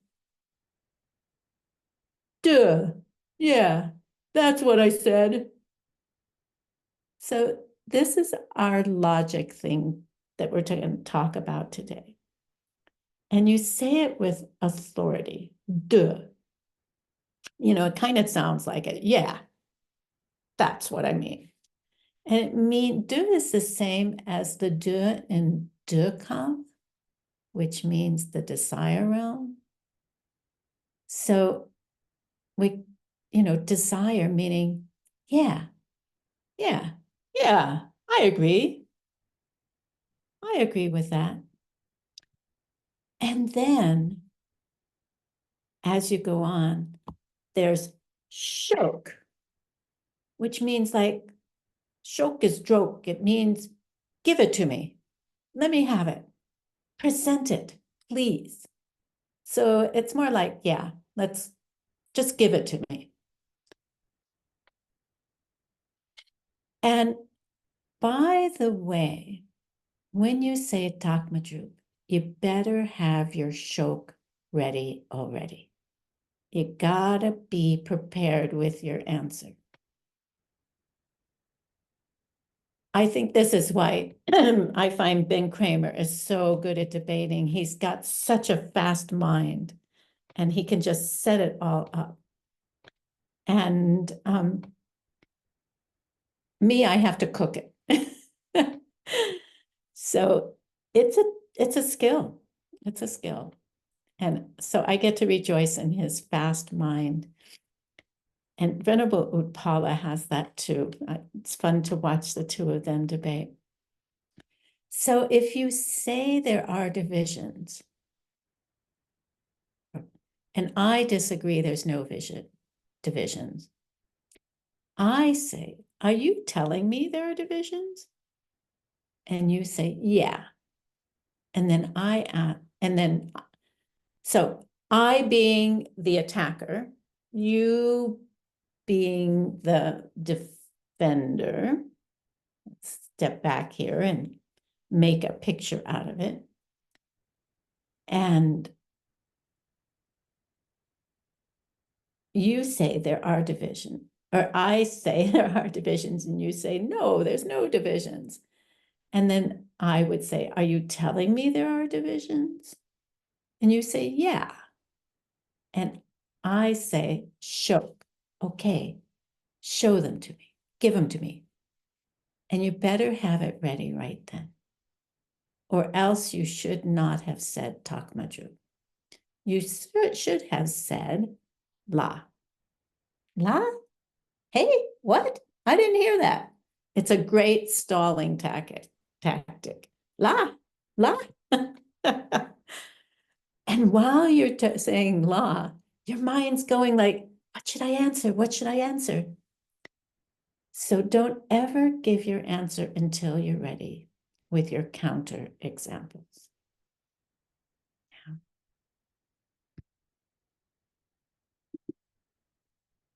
duh, yeah, that's what I said. So this is our logic thing that we're going to talk about today. And you say it with authority, duh. It kind of sounds like it. Yeah, that's what I mean. And duh is the same as the duh in dukkha, which means the desire realm. So we, desire meaning, yeah, I agree. I agree with that. And then as you go on, there's shok, which means like, shok is joke. It means give it to me. Let me have it. Present it, please. So it's more like, yeah, let's just give it to me. And by the way, when you say takmaju, you better have your shok ready already. You gotta be prepared with your answer. I think this is why I find Ben Kramer is so good at debating. He's got such a fast mind and he can just set it all up. And me, I have to cook it. So it's a skill. It's a skill. And so I get to rejoice in his fast mind. And Venerable Utpala has that too. It's fun to watch the two of them debate. So if you say there are divisions, and I disagree, there's no divisions. I say, are you telling me there are divisions? And you say, yeah. And then so I being the attacker, you being the defender, step back here and make a picture out of it. And you say there are divisions, or I say there are divisions, and you say, no, there's no divisions. And then I would say, are you telling me there are divisions? And you say, yeah. And I say, show. Okay, show them to me, give them to me. And you better have it ready right then. Or else you should not have said Takmaju. You should have said La. La? Hey, what? I didn't hear that. It's a great stalling tactic. La, la. And while you're saying la, your mind's going like, what should I answer? What should I answer? So don't ever give your answer until you're ready with your counter examples. Yeah.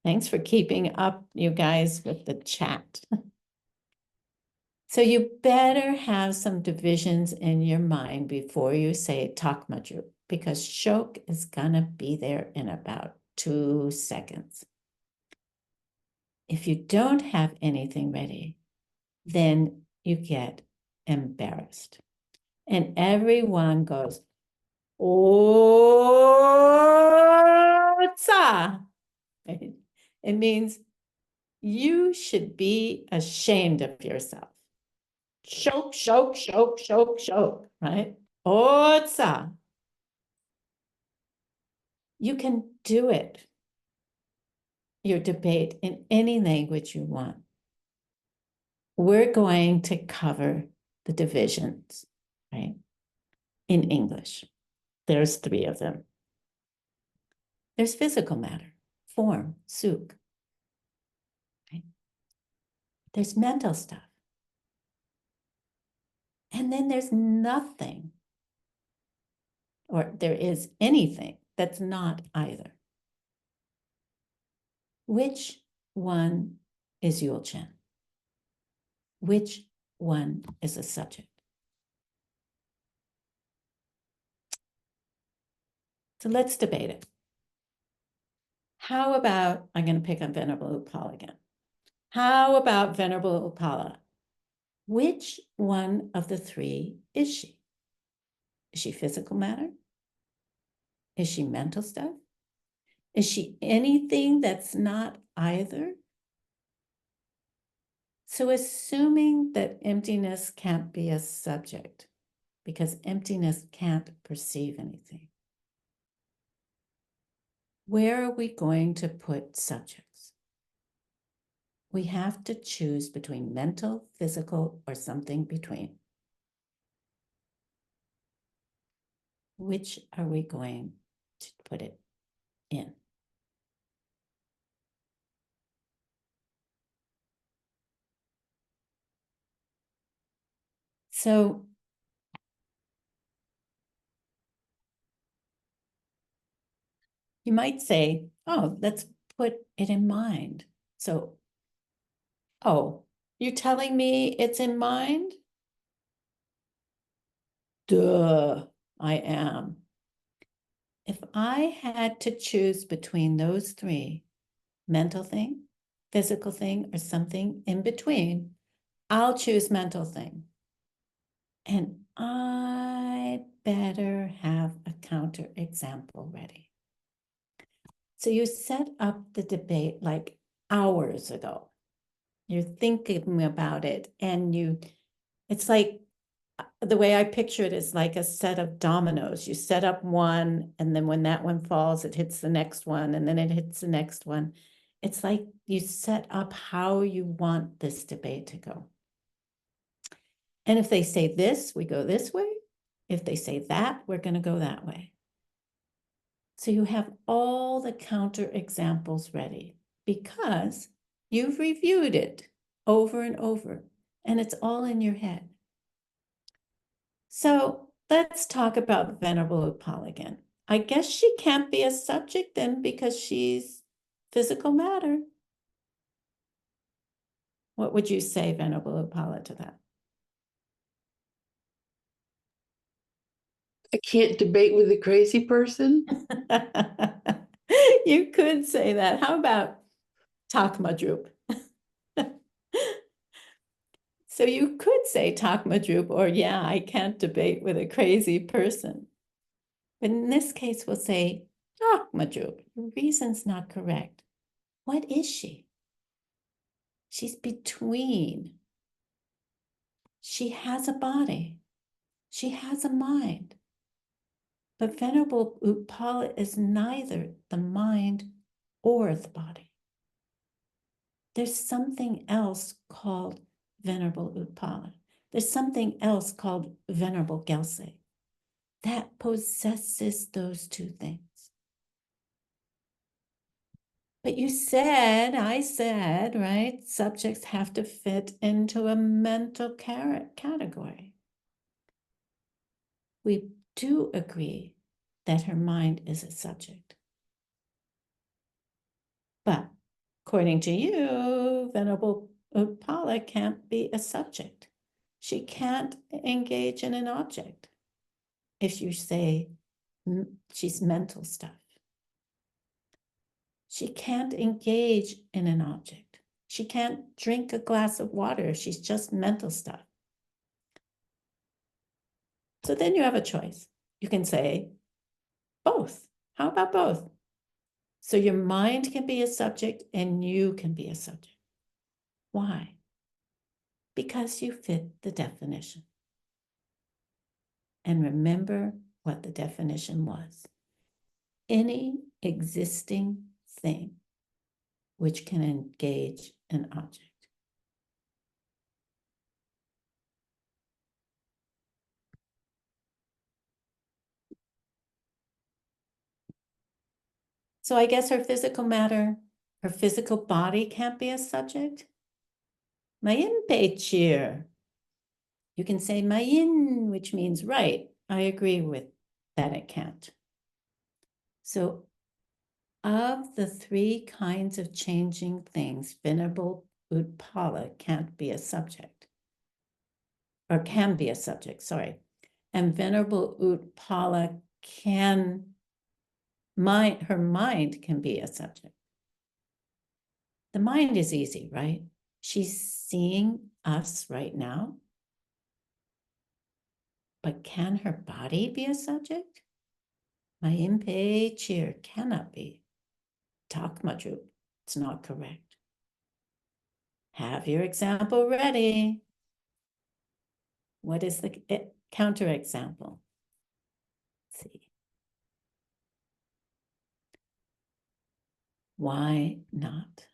Thanks for keeping up, you guys, with the chat. So you better have some divisions in your mind before you say Takmaju, because Shok is gonna be there in about 2 seconds. If you don't have anything ready, then you get embarrassed. And everyone goes, Otsa. It means you should be ashamed of yourself. Shok, shok, shok, shok, shok, right? Otsa. You can do it, your debate, in any language you want. We're going to cover the divisions, right? In English. There's 3 of them. There's physical matter, form, suk. Right? There's mental stuff. And then there's nothing, or there is anything that's not either. Which one is Yulchen? Which one is the subject? So let's debate it. How about, I'm going to pick on Venerable Utpala again. How about Venerable Utpala? Which one of the 3 is she? Is she physical matter? Is she mental stuff? Is she anything that's not either? So assuming that emptiness can't be a subject, because emptiness can't perceive anything, where are we going to put subjects? We have to choose between mental, physical, or something between. Which are we going to put it in? So you might say, oh, let's put it in mind. So, oh, you're telling me it's in mind? Duh, I am. If I had to choose between those 3, mental thing, physical thing, or something in between, I'll choose mental thing. And I better have a counter example ready. So you set up the debate like hours ago. You're thinking about it, and it's like, the way I picture it is like a set of dominoes. You set up one, and then when that one falls, it hits the next one, and then it hits the next one. It's like you set up how you want this debate to go. And if they say this, we go this way. If they say that, we're going to go that way. So you have all the counter examples ready because you've reviewed it over and over, and it's all in your head. So let's talk about Venerable Utpala again. I guess she can't be a subject then because she's physical matter. What would you say, Venerable Utpala, to that? I can't debate with a crazy person. You could say that. How about Takmadrup? So you could say Takmadrup, or yeah, I can't debate with a crazy person. But in this case, we'll say Takmadrup. Your reason's not correct. What is she? She's between. She has a body. She has a mind. But Venerable Utpala is neither the mind or the body. There's something else called Venerable Utpala. There's something else called Venerable Gyelse that possesses those two things. But I said, right? Subjects have to fit into a mental category. We do agree that her mind is a subject. But according to you, Venerable Utpala can't be a subject. She can't engage in an object if you say she's mental stuff. She can't engage in an object. She can't drink a glass of water. She's just mental stuff. So then you have a choice. You can say both. How about both? So your mind can be a subject and you can be a subject. Why? Because you fit the definition. And remember what the definition was. Any existing thing which can engage an object. So I guess her physical matter, her physical body can't be a subject. Mayin pechir. You can say mayin, which means right. I agree with that it can't. So of the three kinds of changing things, Venerable Utpala can't be a subject. Or can be a subject, sorry. And Venerable Utpala her mind can be a subject. The mind is easy, right? She's seeing us right now. But can her body be a subject? Mayimpe cheer cannot be. Takmadrup, it's not correct. Have your example ready. What is the counterexample? Let's see. Why not?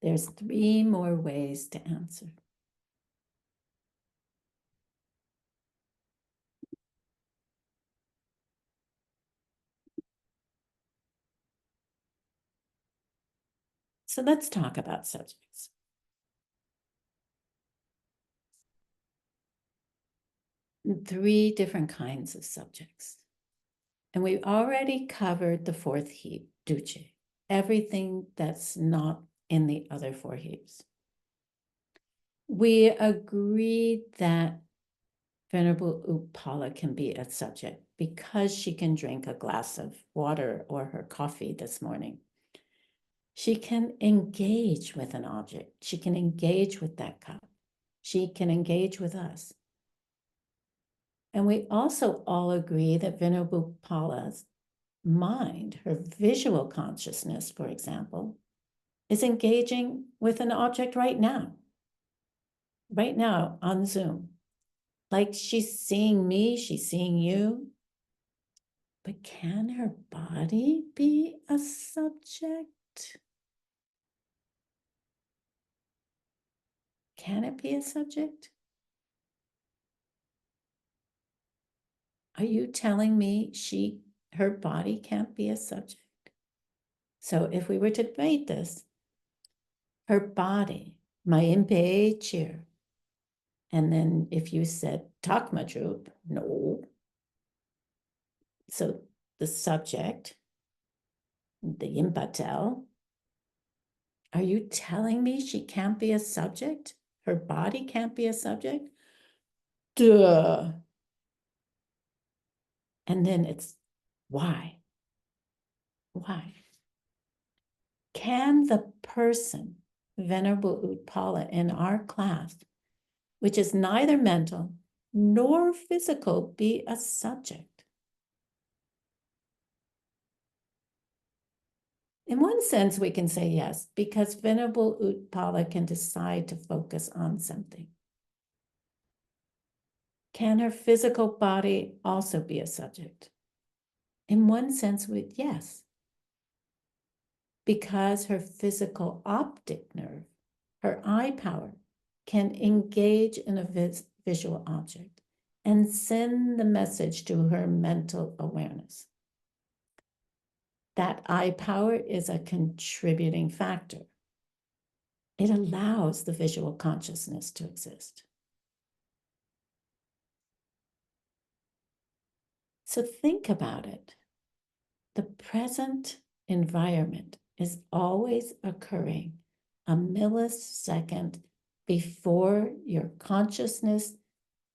There's 3 more ways to answer. So let's talk about subjects. Three different kinds of subjects. And we already covered the 4th heap, duce, everything that's not in the other 4 heaps. We agreed that Venerable Utpala can be a subject because she can drink a glass of water or her coffee this morning. She can engage with an object. She can engage with that cup. She can engage with us. And we also all agree that Venerable Utpala's mind, her visual consciousness, for example, is engaging with an object right now on Zoom. Like she's seeing me, she's seeing you. But can her body be a subject? Can it be a subject? Are you telling me her body can't be a subject? So if we were to debate this, her body, Mayimpe cheer, and then if you said Takmadrup, no. So the subject, the Yimpatel, are you telling me she can't be a subject? Her body can't be a subject? Duh. And then it's why? Why? Can the person, Venerable Utpala, in our class, which is neither mental nor physical, be a subject? In one sense, we can say yes, because Venerable Utpala can decide to focus on something. Can her physical body also be a subject? In one sense, yes, because her physical optic nerve, her eye power, can engage in a visual object and send the message to her mental awareness. That eye power is a contributing factor. It allows the visual consciousness to exist. So think about it. The present environment is always occurring a millisecond before your consciousness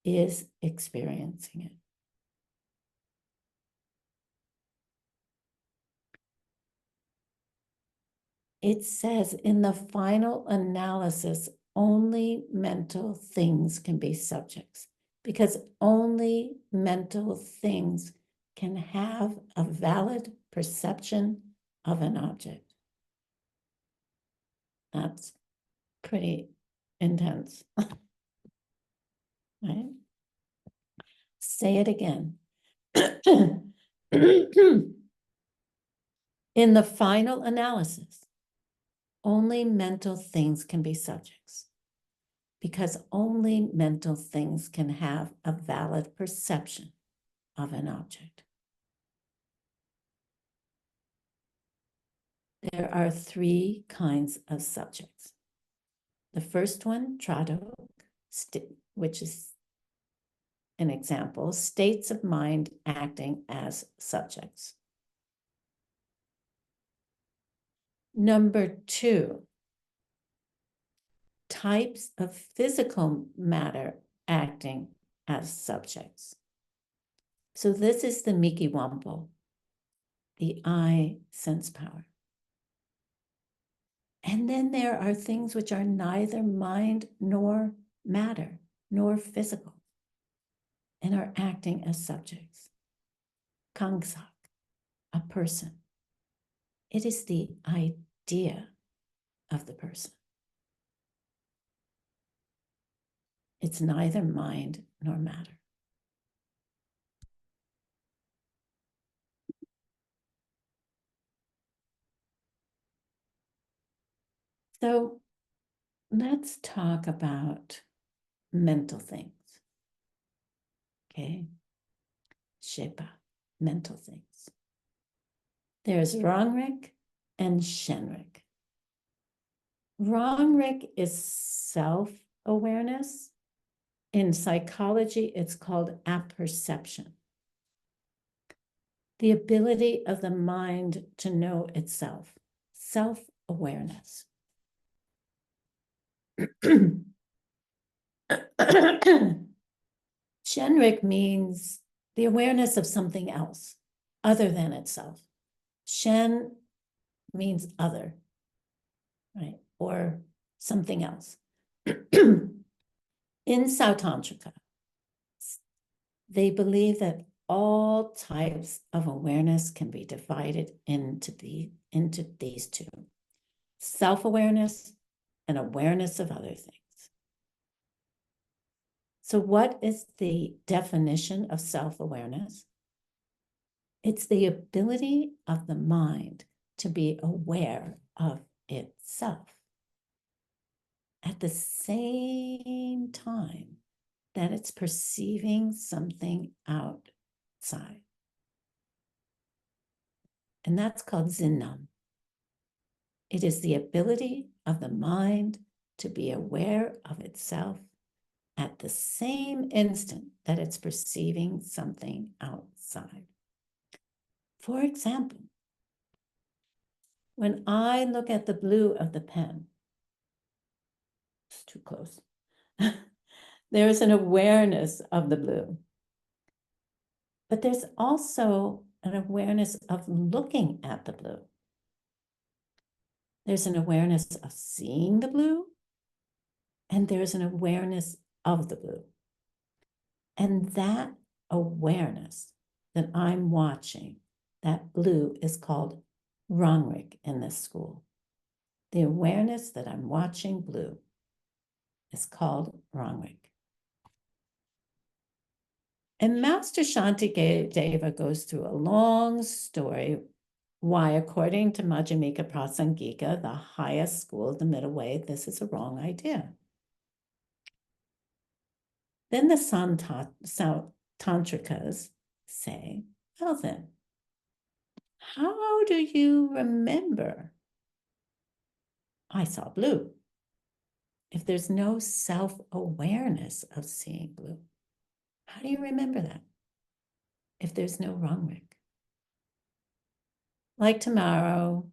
is experiencing it. It says in the final analysis, only mental things can be subjects, because only mental things can have a valid perception of an object. That's pretty intense, right? Say it again. In the final analysis, only mental things can be subjects, because only mental things can have a valid perception of an object. There are three kinds of subjects. The first one, Tradok, which is an example, states of mind acting as subjects. Number two, types of physical matter acting as subjects. So this is the Mikiwampo, the eye sense power. And then there are things which are neither mind nor matter, nor physical, and are acting as subjects. Kangsak, a person. It is the idea of the person. It's neither mind nor matter. So let's talk about mental things. Okay. Shepa, mental things. There's Rangrik and Shenrik. Rangrik is self-awareness. In psychology, it's called apperception. The ability of the mind to know itself, self-awareness. Shenrik means the awareness of something else other than itself. Shen means other, right? Or something else. In Sautantrika, they believe that all types of awareness can be divided into these two: self-awareness and awareness of other things. So what is the definition of self-awareness? It's the ability of the mind to be aware of itself at the same time that it's perceiving something outside. And that's called Zinnam. It is the ability of the mind to be aware of itself at the same instant that it's perceiving something outside. For example, when I look at the blue of the pen, it's too close. There's an awareness of the blue, but there's also an awareness of looking at the blue. There's an awareness of seeing the blue, and there's an awareness of the blue. And that awareness that I'm watching, that blue, is called Rangrik in this school. The awareness that I'm watching blue is called Rangrik. And Master Shantideva goes through a long story why, according to Madhyamika Prasangika, the highest school of the middle way, this is a wrong idea. Then the Tantrikas say, well then, how do you remember I saw blue if there's no self-awareness of seeing blue? How do you remember that if there's no Rangrik? Like tomorrow,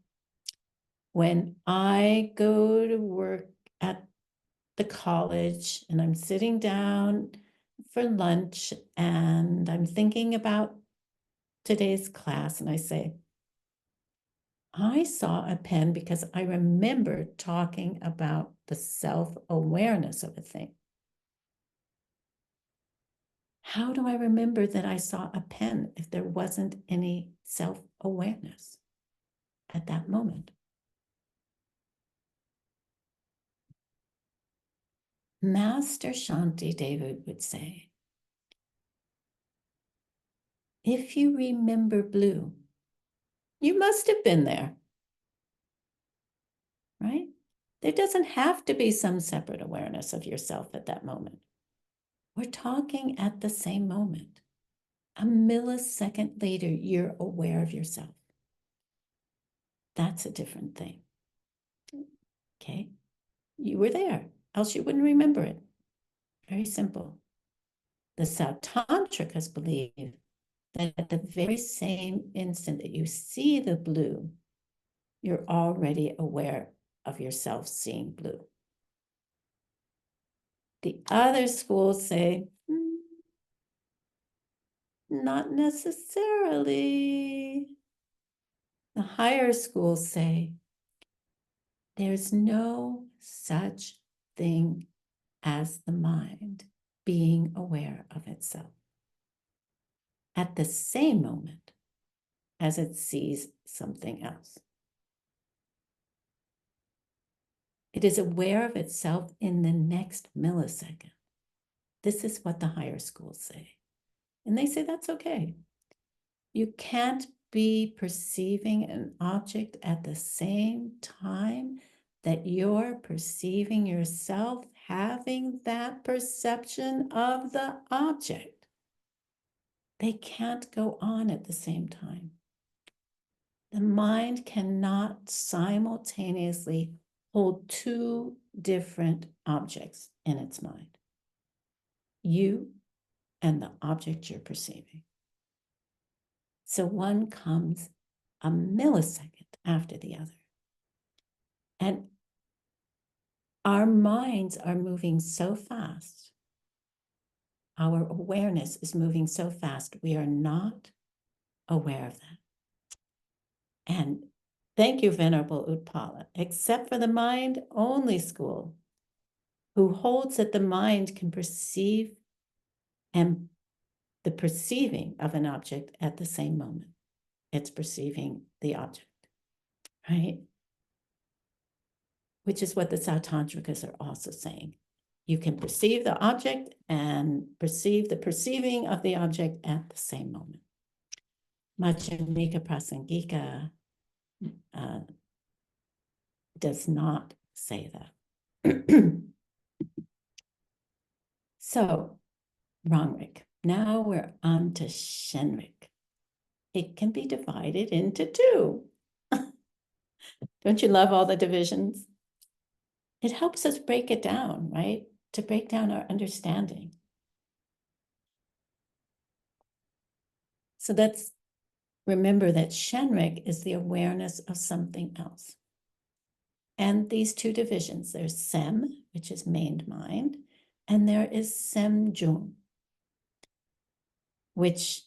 when I go to work at the college and I'm sitting down for lunch and I'm thinking about today's class, and I say, I saw a pen because I remember talking about the self-awareness of a thing. How do I remember that I saw a pen if there wasn't any self-awareness at that moment? Master Shantideva would say, if you remember blue, you must have been there, right? There doesn't have to be some separate awareness of yourself at that moment. We're talking at the same moment. A millisecond later, you're aware of yourself. That's a different thing. Okay? You were there, else you wouldn't remember it. Very simple. The Sautantrikas believe that at the very same instant that you see the blue, you're already aware of yourself seeing blue. The other schools say, not necessarily. The higher schools say, there's no such thing as the mind being aware of itself at the same moment as it sees something else. It is aware of itself in the next millisecond. This is what the higher schools say. And they say that's okay. You can't be perceiving an object at the same time that you're perceiving yourself having that perception of the object. They can't go on at the same time. The mind cannot simultaneously hold two different objects in its mind. You and the object you're perceiving. So one comes a millisecond after the other. And our minds are moving so fast our awareness is moving so fast, we are not aware of that. And thank you, Venerable Utpala, except for the mind-only school, who holds that the mind can perceive and the perceiving of an object at the same moment. It's perceiving the object, right? Which is what the Sautantrikas are also saying. You can perceive the object and perceive the perceiving of the object at the same moment. Madhyamika Prasangika does not say that. So, Rangrik. Now we're on to Shenrik. It can be divided into two. Don't you love all the divisions? It helps us break it down, right? To break down our understanding. So remember that Shenrik is the awareness of something else. And these two divisions, there's Sem, which is main mind, and there is Semjung, which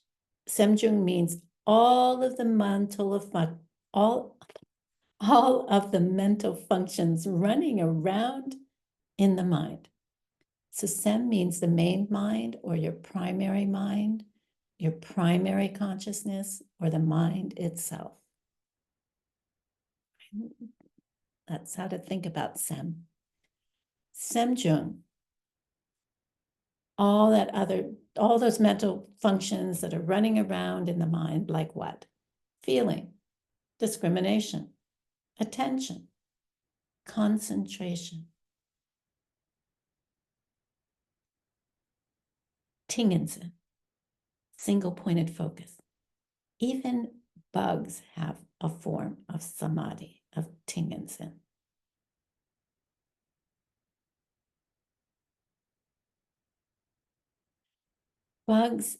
Semjung means all of the mental functions running around in the mind. So Sem means the main mind or your primary mind, your primary consciousness, or the mind itself. That's how to think about Sem. Semjung, all those mental functions that are running around in the mind, like what? Feeling, discrimination, attention, concentration. Tingensen, single-pointed focus. Even bugs have a form of samadhi, of Tingensen. Bugs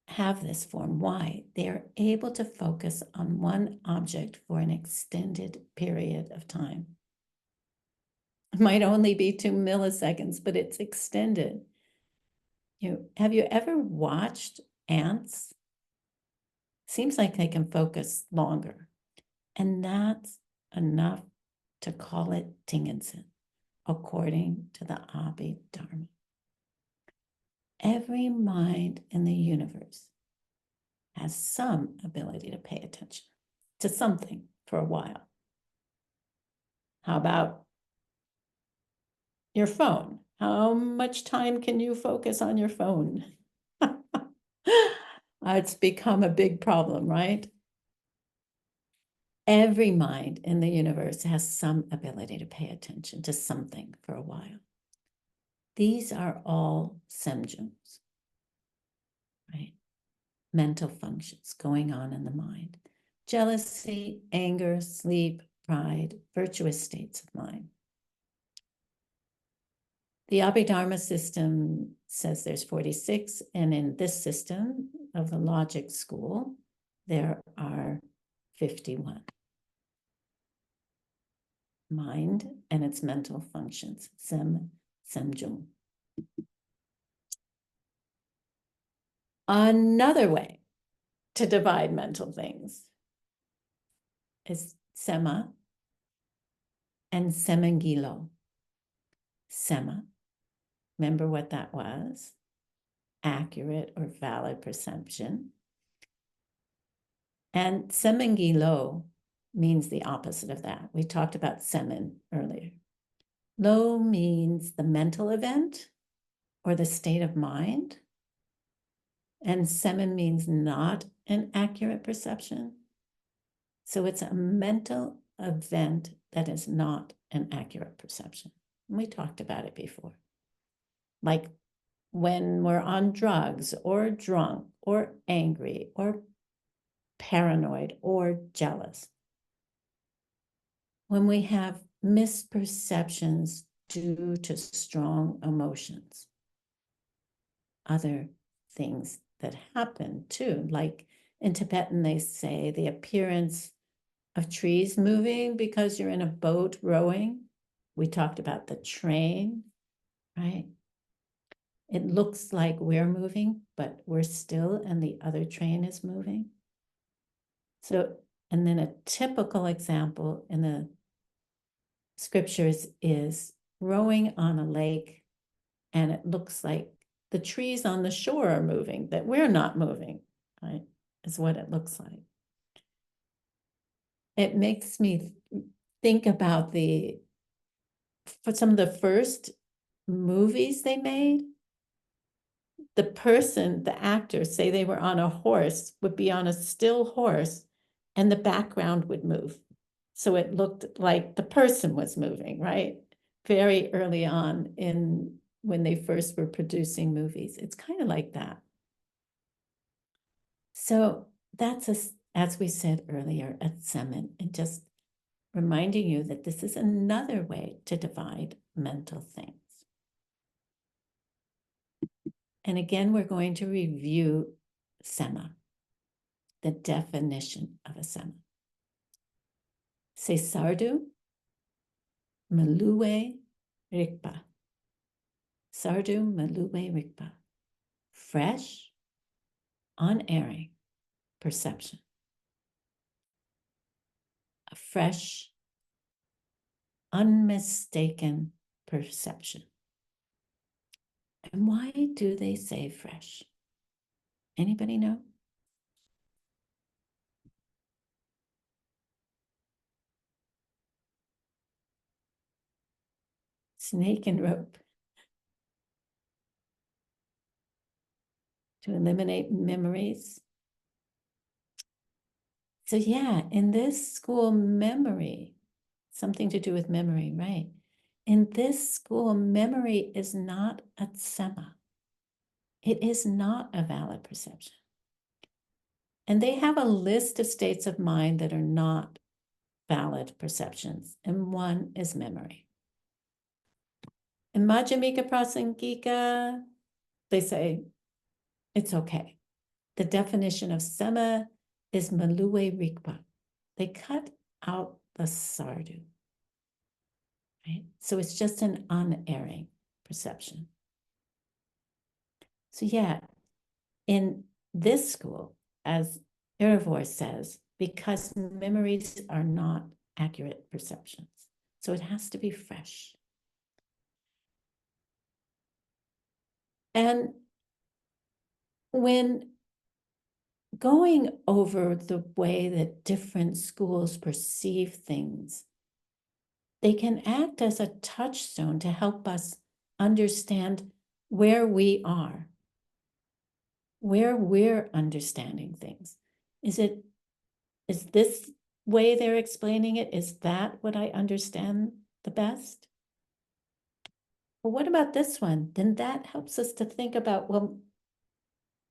have this form. Why? They are able to focus on one object for an extended period of time. It might only be 2 milliseconds, but it's extended. Have you ever watched ants? Seems like they can focus longer. And that's enough to call it Tingensen, according to the Abhidharma. Every mind in the universe has some ability to pay attention to something for a while. How about your phone? How much time can you focus on your phone? It's become a big problem, right? Every mind in the universe has some ability to pay attention to something for a while. These are all semjungs, right? Mental functions going on in the mind. Jealousy, anger, sleep, pride, virtuous states of mind. The Abhidharma system says there's 46, and in this system of the logic school, there are 51. Mind and its mental functions, semjung. Another way to divide mental things is sema and semangilo. Sema, remember what that was? Accurate or valid perception. And semangilo means the opposite of that. We talked about semen earlier. Lo means the mental event or the state of mind. And semen means not an accurate perception. So it's a mental event that is not an accurate perception. And we talked about it before. Like when we're on drugs or drunk or angry or paranoid or jealous. When we have misperceptions due to strong emotions. Other things that happen too, like in Tibetan, they say the appearance of trees moving because you're in a boat rowing. We talked about the train, right? It looks like we're moving, but we're still, and the other train is moving. So, and then a typical example in the scriptures is rowing on a lake, and it looks like the trees on the shore are moving, that we're not moving, right? Is what it looks like. It makes me think about for some of the first movies they made, the actors, say they were on a horse, would be on a still horse, and the background would move. So it looked like the person was moving, right? Very early on when they first were producing movies. It's kind of like that. So that's, as we said earlier, a semen, and just reminding you that this is another way to divide mental things. And again, we're going to review sema, the definition of a sema. Se sardu, malue rikpa. Sardu, malue rikpa. Fresh, unerring perception. A fresh, unmistaken perception. And why do they say fresh? Anybody know? Snake and rope. To eliminate memories. So yeah, in this school, memory, something to do with memory, right? In this school, memory is not a sema. It is not a valid perception. And they have a list of states of mind that are not valid perceptions, and one is memory. In Madhyamika Prasangika, they say it's okay. The definition of sema is malue rikpa. They cut out the sardu, right? So it's just an unerring perception. So yeah, in this school, as Irivor says, because memories are not accurate perceptions, so it has to be fresh. And when going over the way that different schools perceive things, they can act as a touchstone to help us understand where we are, where we're understanding things. Is this way they're explaining it? Is that what I understand the best? Well, what about this one? Then that helps us to think about, well,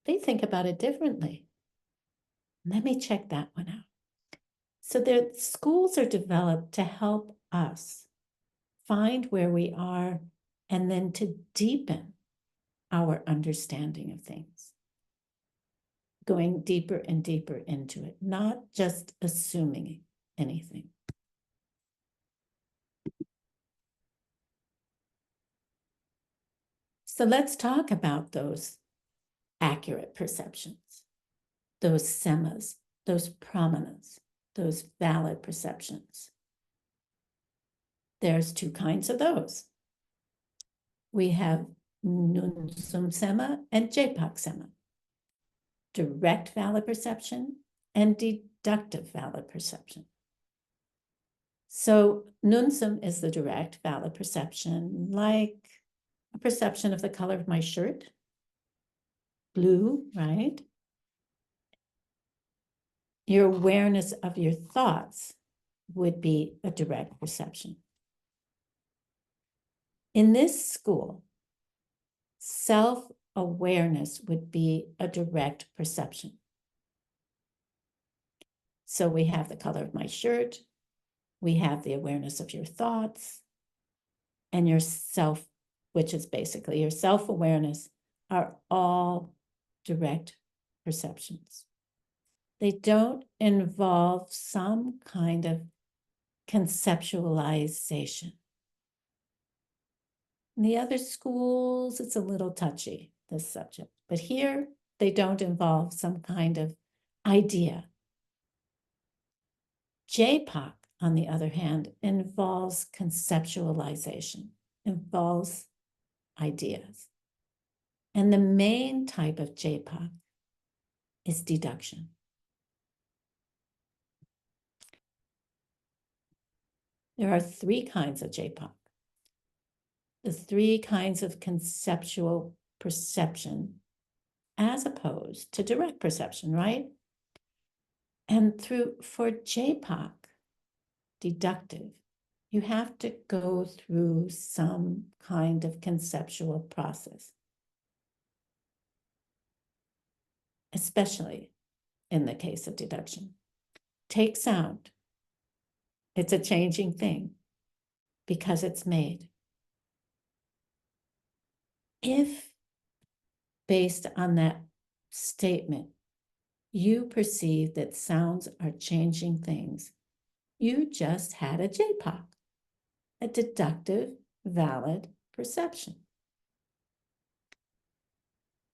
they think about it differently. Let me check that one out. So their schools are developed to help us find where we are and then to deepen our understanding of things. Going deeper and deeper into it, not just assuming anything. So let's talk about those accurate perceptions, those semas, those pramanas, those valid perceptions. There's two kinds of those. We have Nunsum Sema and Japak Sema. Direct valid perception and deductive valid perception. So Nunsum is the direct valid perception, like a perception of the color of my shirt, blue, right? Your awareness of your thoughts would be a direct perception. In this school, self-awareness would be a direct perception. So we have the color of my shirt, we have the awareness of your thoughts, and your self, which is basically your self-awareness, are all direct perceptions. They don't involve some kind of conceptualization. In the other schools, it's a little touchy, this subject. But here, they don't involve some kind of idea. JPOC, on the other hand, involves conceptualization, involves ideas. And the main type of JPOC is deduction. There are three kinds of JPOC. The three kinds of conceptual perception as opposed to direct perception, right? And for JPOC, deductive, you have to go through some kind of conceptual process, especially in the case of deduction. Take sound. It's a changing thing because it's made. If, based on that statement, you perceive that sounds are changing things, you just had a JPOC, a deductive, valid perception.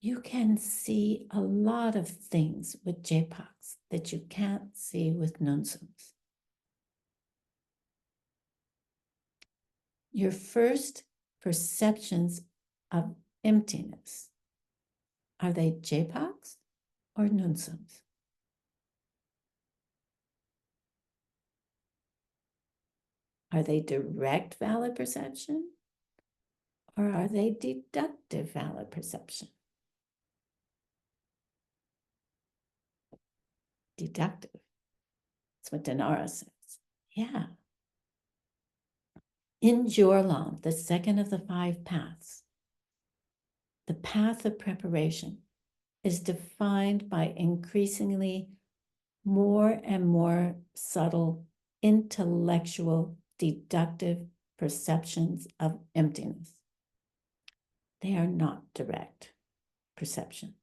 You can see a lot of things with JPOCs that you can't see with nunsums. Your first perceptions of emptiness, are they JPOCs or nunsums? Are they direct valid perception or are they deductive valid perception? Deductive. That's what Dinara says. Yeah. In Jorlam, the second of the 5 paths, the path of preparation is defined by increasingly more and more subtle intellectual deductive perceptions of emptiness. They are not direct perceptions.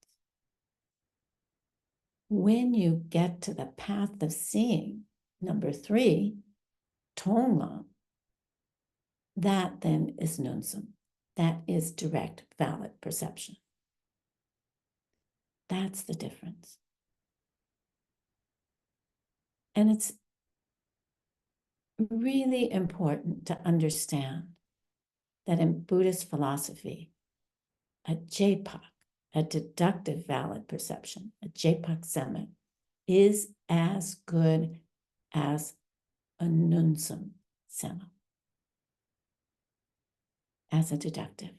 When you get to the path of seeing, number 3, Tonglam, that then is nunsum. That is direct, valid perception. That's the difference. And it's really important to understand that in Buddhist philosophy, a JPOC, a deductive valid perception, a JPOC sema, is as good as a nunsum sema, as a deductive.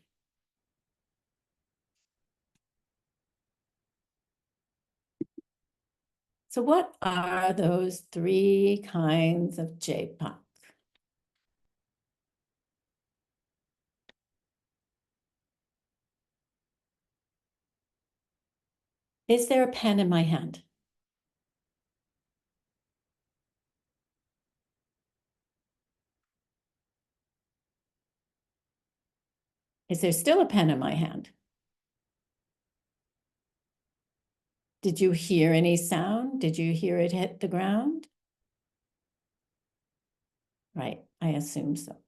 So what are those 3 kinds of JPOC? Is there a pen in my hand? Is there still a pen in my hand? Did you hear any sound? Did you hear it hit the ground? Right, I assume so.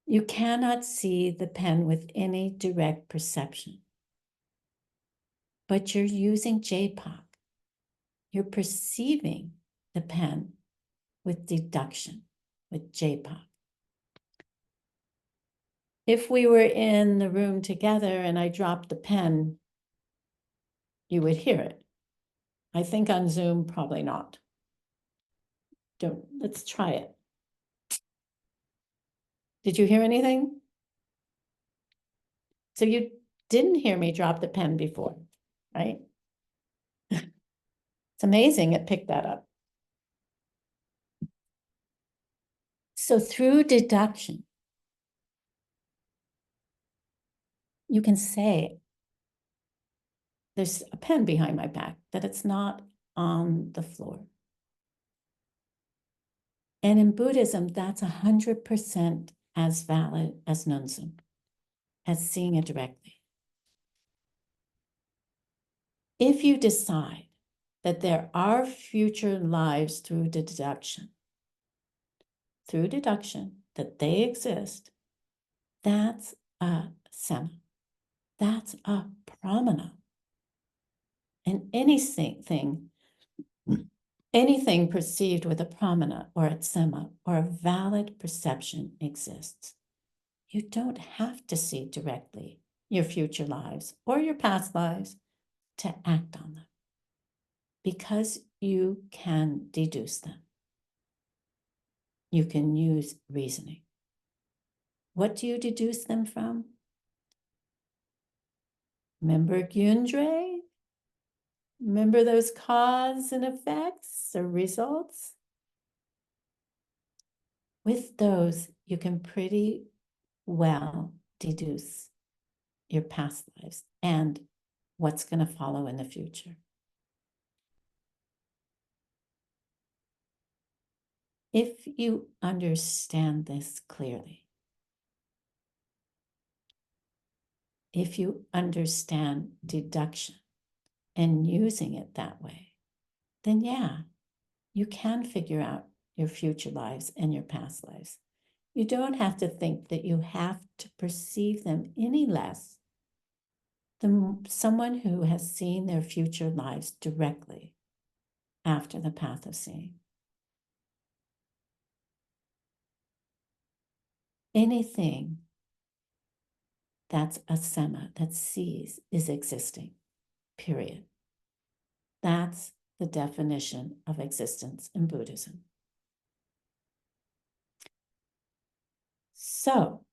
You cannot see the pen with any direct perception, but you're using JPOC. You're perceiving the pen with deduction, with JPOC. If we were in the room together and I dropped the pen, you would hear it. I think on Zoom, probably not. Let's try it. Did you hear anything? So you didn't hear me drop the pen before, right? It's amazing it picked that up. So through deduction, you can say, there's a pen behind my back, that it's not on the floor. And in Buddhism, that's 100% as valid as nunsum, as seeing it directly. If you decide that there are future lives through deduction, that they exist, That's a sema. That's a pramana. And anything perceived with a pramana or a sema or a valid perception exists. You don't have to see directly your future lives or your past lives to act on them, because you can deduce them. You can use reasoning. What do you deduce them from? Remember Gyundre? Remember those cause and effects or results? With those, you can pretty well deduce your past lives and what's going to follow in the future. If you understand this clearly, if you understand deduction and using it that way, then yeah, you can figure out your future lives and your past lives. You don't have to think that you have to perceive them any less than someone who has seen their future lives directly after the path of seeing. Anything that's a sema, that sees, is existing, period. That's the definition of existence in Buddhism. So,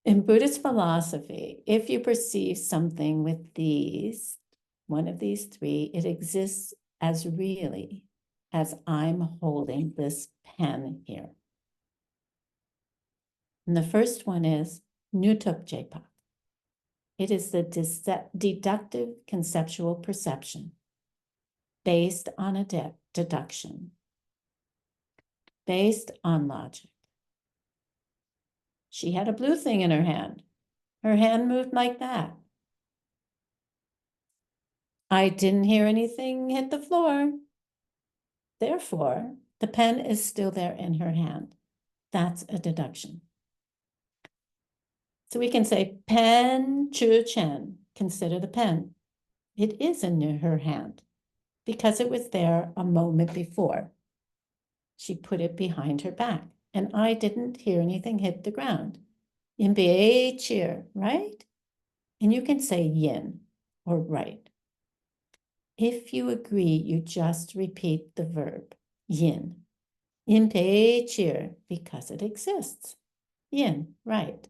in Buddhist philosophy, if you perceive something with these, one of these three, it exists as really as I'm holding this pen here. And the first one is Utpala. It is the deductive conceptual perception based on a deduction, based on logic. She had a blue thing in her hand. Her hand moved like that. I didn't hear anything hit the floor. Therefore, the pen is still there in her hand. That's a deduction. So we can say, pen chu chen, consider the pen. It is in her hand because it was there a moment before. She put it behind her back, and I didn't hear anything hit the ground. In cheer, right? And you can say yin or right. If you agree, you just repeat the verb yin. In cheer, because it exists. Yin, right.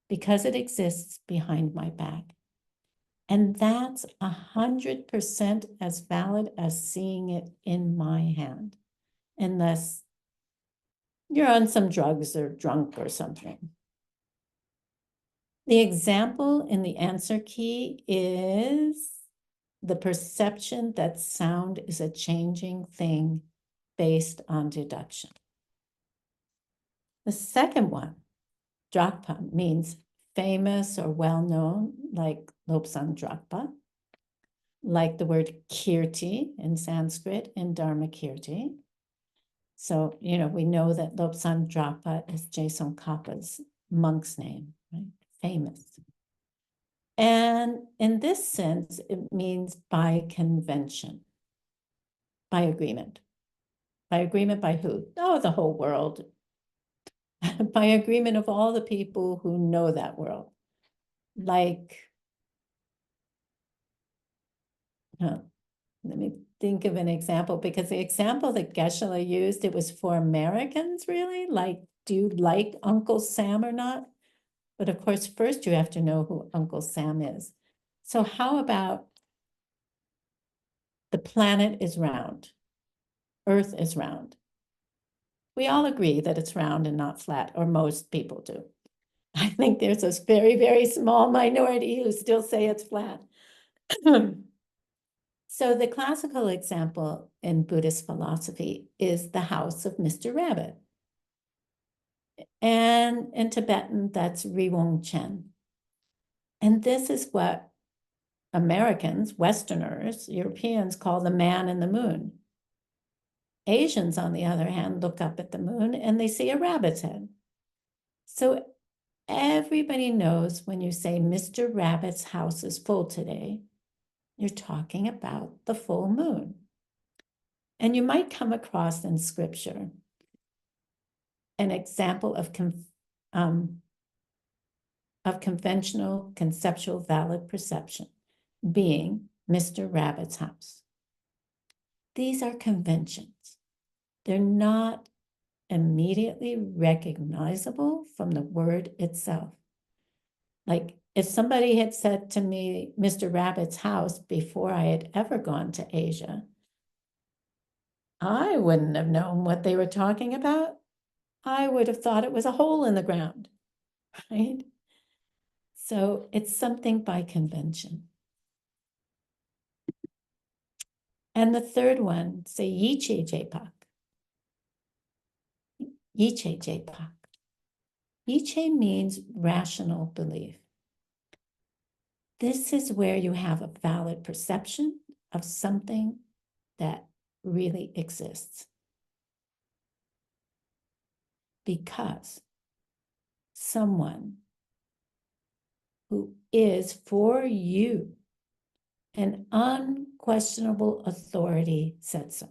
Because it exists behind my back. And that's 100% as valid as seeing it in my hand, unless you're on some drugs or drunk or something. The example in the answer key is the perception that sound is a changing thing based on deduction. The second one, Drakpa, means famous or well-known, like Lobsang Drakpa, like the word kirti in Sanskrit in Dharma kirti. So, we know that Lobsang Drakpa is Jason Kappa's monk's name, right? Famous. And in this sense, it means by convention, by agreement. By agreement by who? Oh, the whole world. By agreement of all the people who know that world. Like, let me think of an example, because the example that Geshe used, it was for Americans, really? Like, do you like Uncle Sam or not? But of course, first you have to know who Uncle Sam is. So how about the planet is round, Earth is round. We all agree that it's round and not flat, or most people do. I think there's this very, very small minority who still say it's flat. So the classical example in Buddhist philosophy is the house of Mr. Rabbit. And in Tibetan, that's Riwong Chen. And this is what Americans, Westerners, Europeans call the man in the moon. Asians, on the other hand, look up at the moon and they see a rabbit's head. So Everybody knows when you say Mr. Rabbit's house is full today, you're talking about the full moon. And you might come across in scripture an example of conventional conceptual valid perception being Mr. Rabbit's house. These are conventions. They're not immediately recognizable from the word itself. Like if somebody had said to me, Mr. Rabbit's house, before I had ever gone to Asia, I wouldn't have known what they were talking about. I would have thought it was a hole in the ground, right? So it's something by convention. And the third one, say Yiche Jepak. Yiche Jepak. Yiche means rational belief. This is where you have a valid perception of something that really exists. Because someone who is for you an unquestionable authority said so.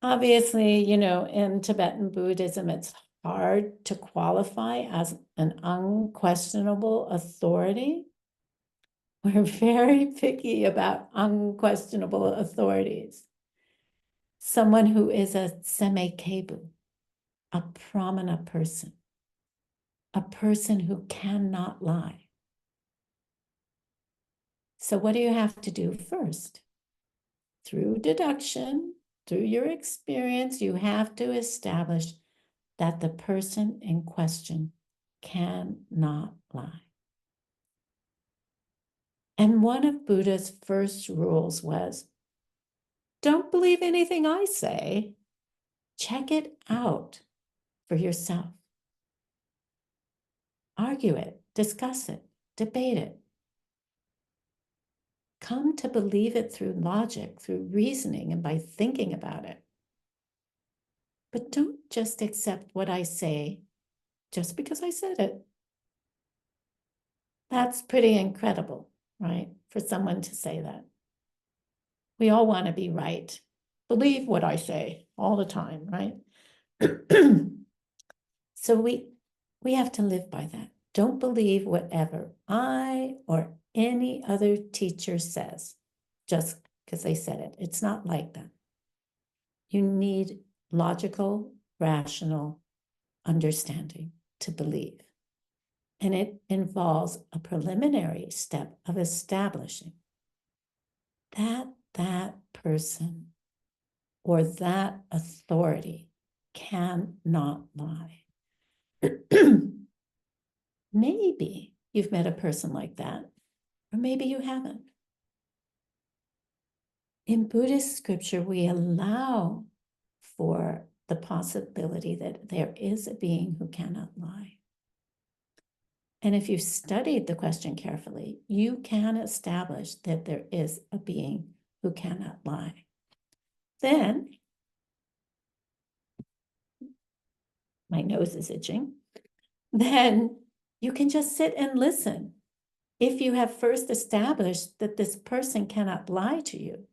Obviously, in Tibetan Buddhism, it's hard to qualify as an unquestionable authority. We're very picky about unquestionable authorities. Someone who is a semekebu, a pramana person, a person who cannot lie. So what do you have to do first? Through deduction, through your experience, you have to establish that the person in question cannot lie. And one of Buddha's first rules was, don't believe anything I say. Check it out for yourself. Argue it, discuss it, debate it. Come to believe it through logic, through reasoning, and by thinking about it. But don't just accept what I say just because I said it. That's pretty incredible, right? For someone to say that. We all want to be right. Believe what I say all the time, right? So we have to live by that. Don't believe whatever I or any other teacher says just because they said it. It's not like that. You need logical, rational understanding to believe. And it involves a preliminary step of establishing that person or that authority cannot lie. Maybe you've met a person like that, or maybe you haven't. In Buddhist scripture, we allow for the possibility that there is a being who cannot lie. And if you've studied the question carefully, you can establish that there is a being who cannot lie. Then, my nose is itching, then you can just sit and listen. If you have first established that this person cannot lie to you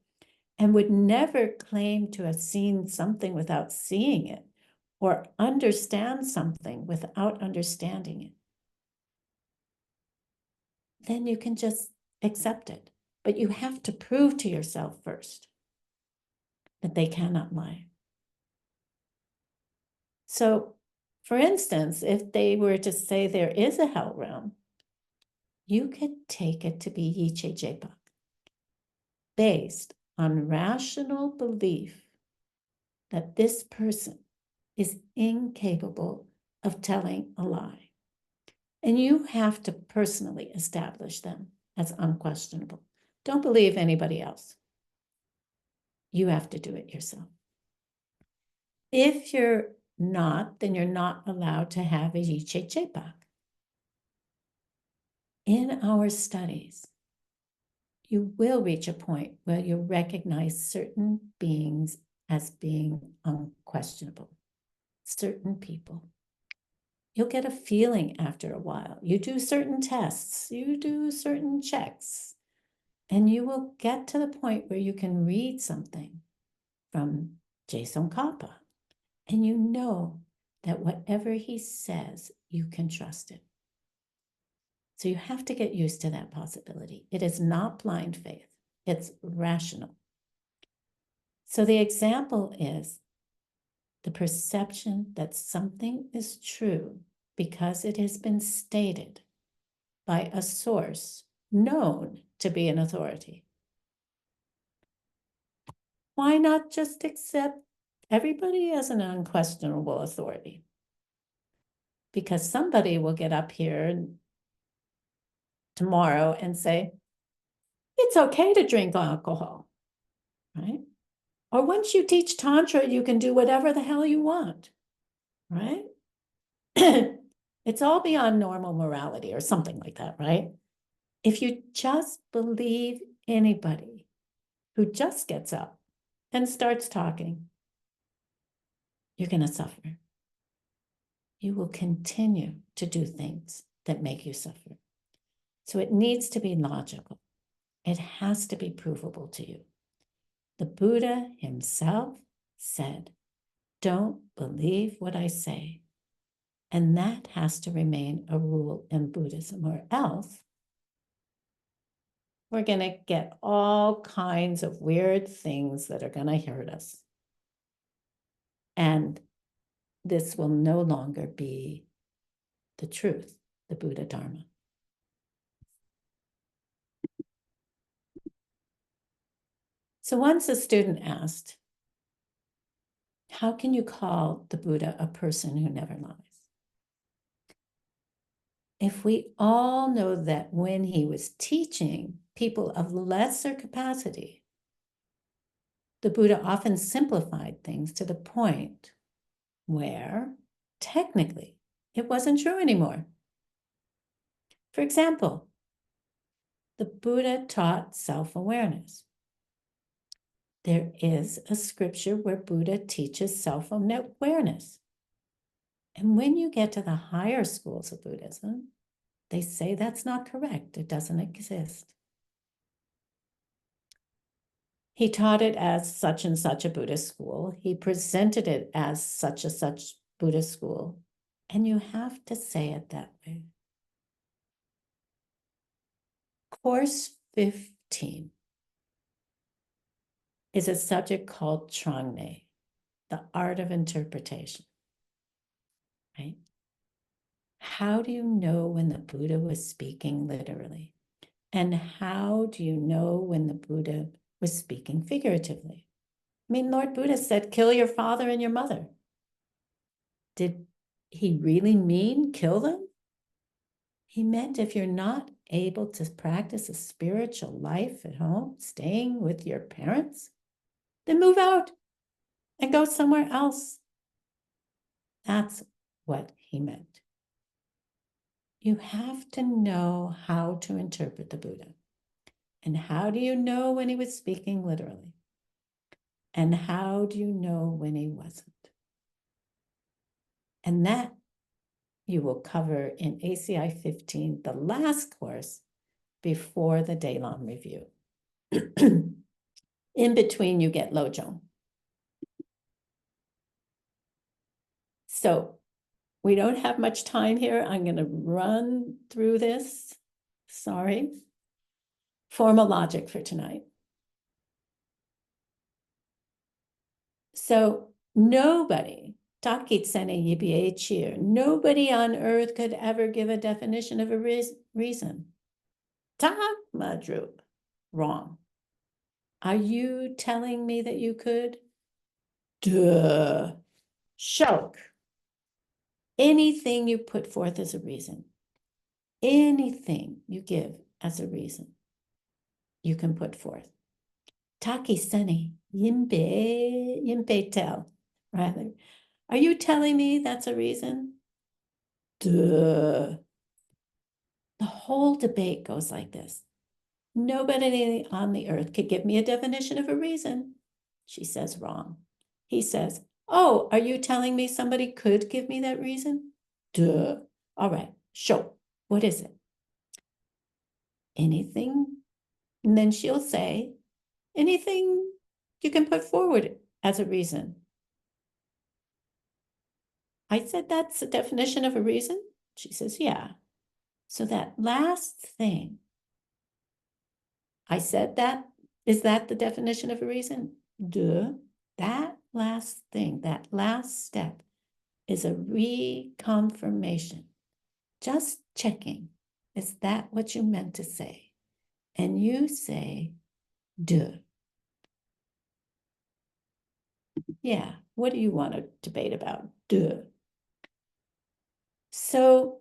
and would never claim to have seen something without seeing it or understand something without understanding it, then you can just accept it. But you have to prove to yourself first that they cannot lie. So, for instance, if they were to say there is a hell realm, you could take it to be Yiche Jepak, based on rational belief that this person is incapable of telling a lie. And you have to personally establish them as unquestionable. Don't believe anybody else. You have to do it yourself. If you're not, then you're not allowed to have a Yiche Jepak. In our studies, you will reach a point where you recognize certain beings as being unquestionable. certain people. You'll get a feeling after a while. You do certain tests, you do certain checks, and you will get to the point where you can read something from Geshe Kappa, and you know that whatever he says, you can trust it. So you have to get used to that possibility. It is not blind faith, it's rational. So the example is the perception that something is true because it has been stated by a source known to be an authority. Why not just accept everybody as an unquestionable authority? Because somebody will get up here tomorrow and say, it's okay to drink alcohol, right? Or once you teach Tantra, you can do whatever the hell you want, right? It's all beyond normal morality or something like that, right? If you just believe anybody who just gets up and starts talking, you're going to suffer. You will continue to do things that make you suffer. So it needs to be logical. It has to be provable to you. The Buddha himself said, don't believe what I say. And that has to remain a rule in Buddhism, or else we're going to get all kinds of weird things that are going to hurt us. And this will no longer be the truth, the Buddha Dharma. So once a student asked, how can you call the Buddha a person who never lies? If we all know that when he was teaching people of lesser capacity, the Buddha often simplified things to the point where technically it wasn't true anymore. For example, the Buddha taught self-awareness. There is a scripture where Buddha teaches self-awareness. And when you get to the higher schools of Buddhism, they say that's not correct. It doesn't exist. He taught it as such and such a Buddhist school. He presented it as such a such Buddhist school. And you have to say it that way. Course 15 is a subject called Trangne, the art of interpretation, right? How do you know when the Buddha was speaking literally? And how do you know when the Buddha was speaking figuratively? I mean, Lord Buddha said, kill your father and your mother. Did he really mean kill them? He meant if you're not able to practice a spiritual life at home, staying with your parents, then move out and go somewhere else. That's what he meant. You have to know how to interpret the Buddha. And how do you know when he was speaking literally? And how do you know when he wasn't? And that you will cover in ACI 15, the last course before the Daylon review. In between, you get Lojong. So we don't have much time here. I'm going to run through this. Sorry. Formal logic for tonight. So nobody, Takitsene Yibiye Cheer, nobody on earth could ever give a definition of a reason. Tak Madrup, wrong. Are you telling me that you could? Duh. Shok. Anything you put forth as a reason, anything you give as a reason, you can put forth. Takisene Yimbe tell, rather. Are you telling me that's a reason? Duh. The whole debate goes like this. Nobody on the earth could give me a definition of a reason. She says wrong. He says, Oh, are you telling me somebody could give me that reason? Duh. All right, show. What is it? Anything? And then she'll say, anything you can put forward as a reason. I said, that's the definition of a reason? She says, yeah. So that last thing, I said that, is that the definition of a reason? Duh. That last thing, that last step is a reconfirmation. Just checking. Is that what you meant to say? And you say, duh. Yeah, what do you want to debate about? Duh. So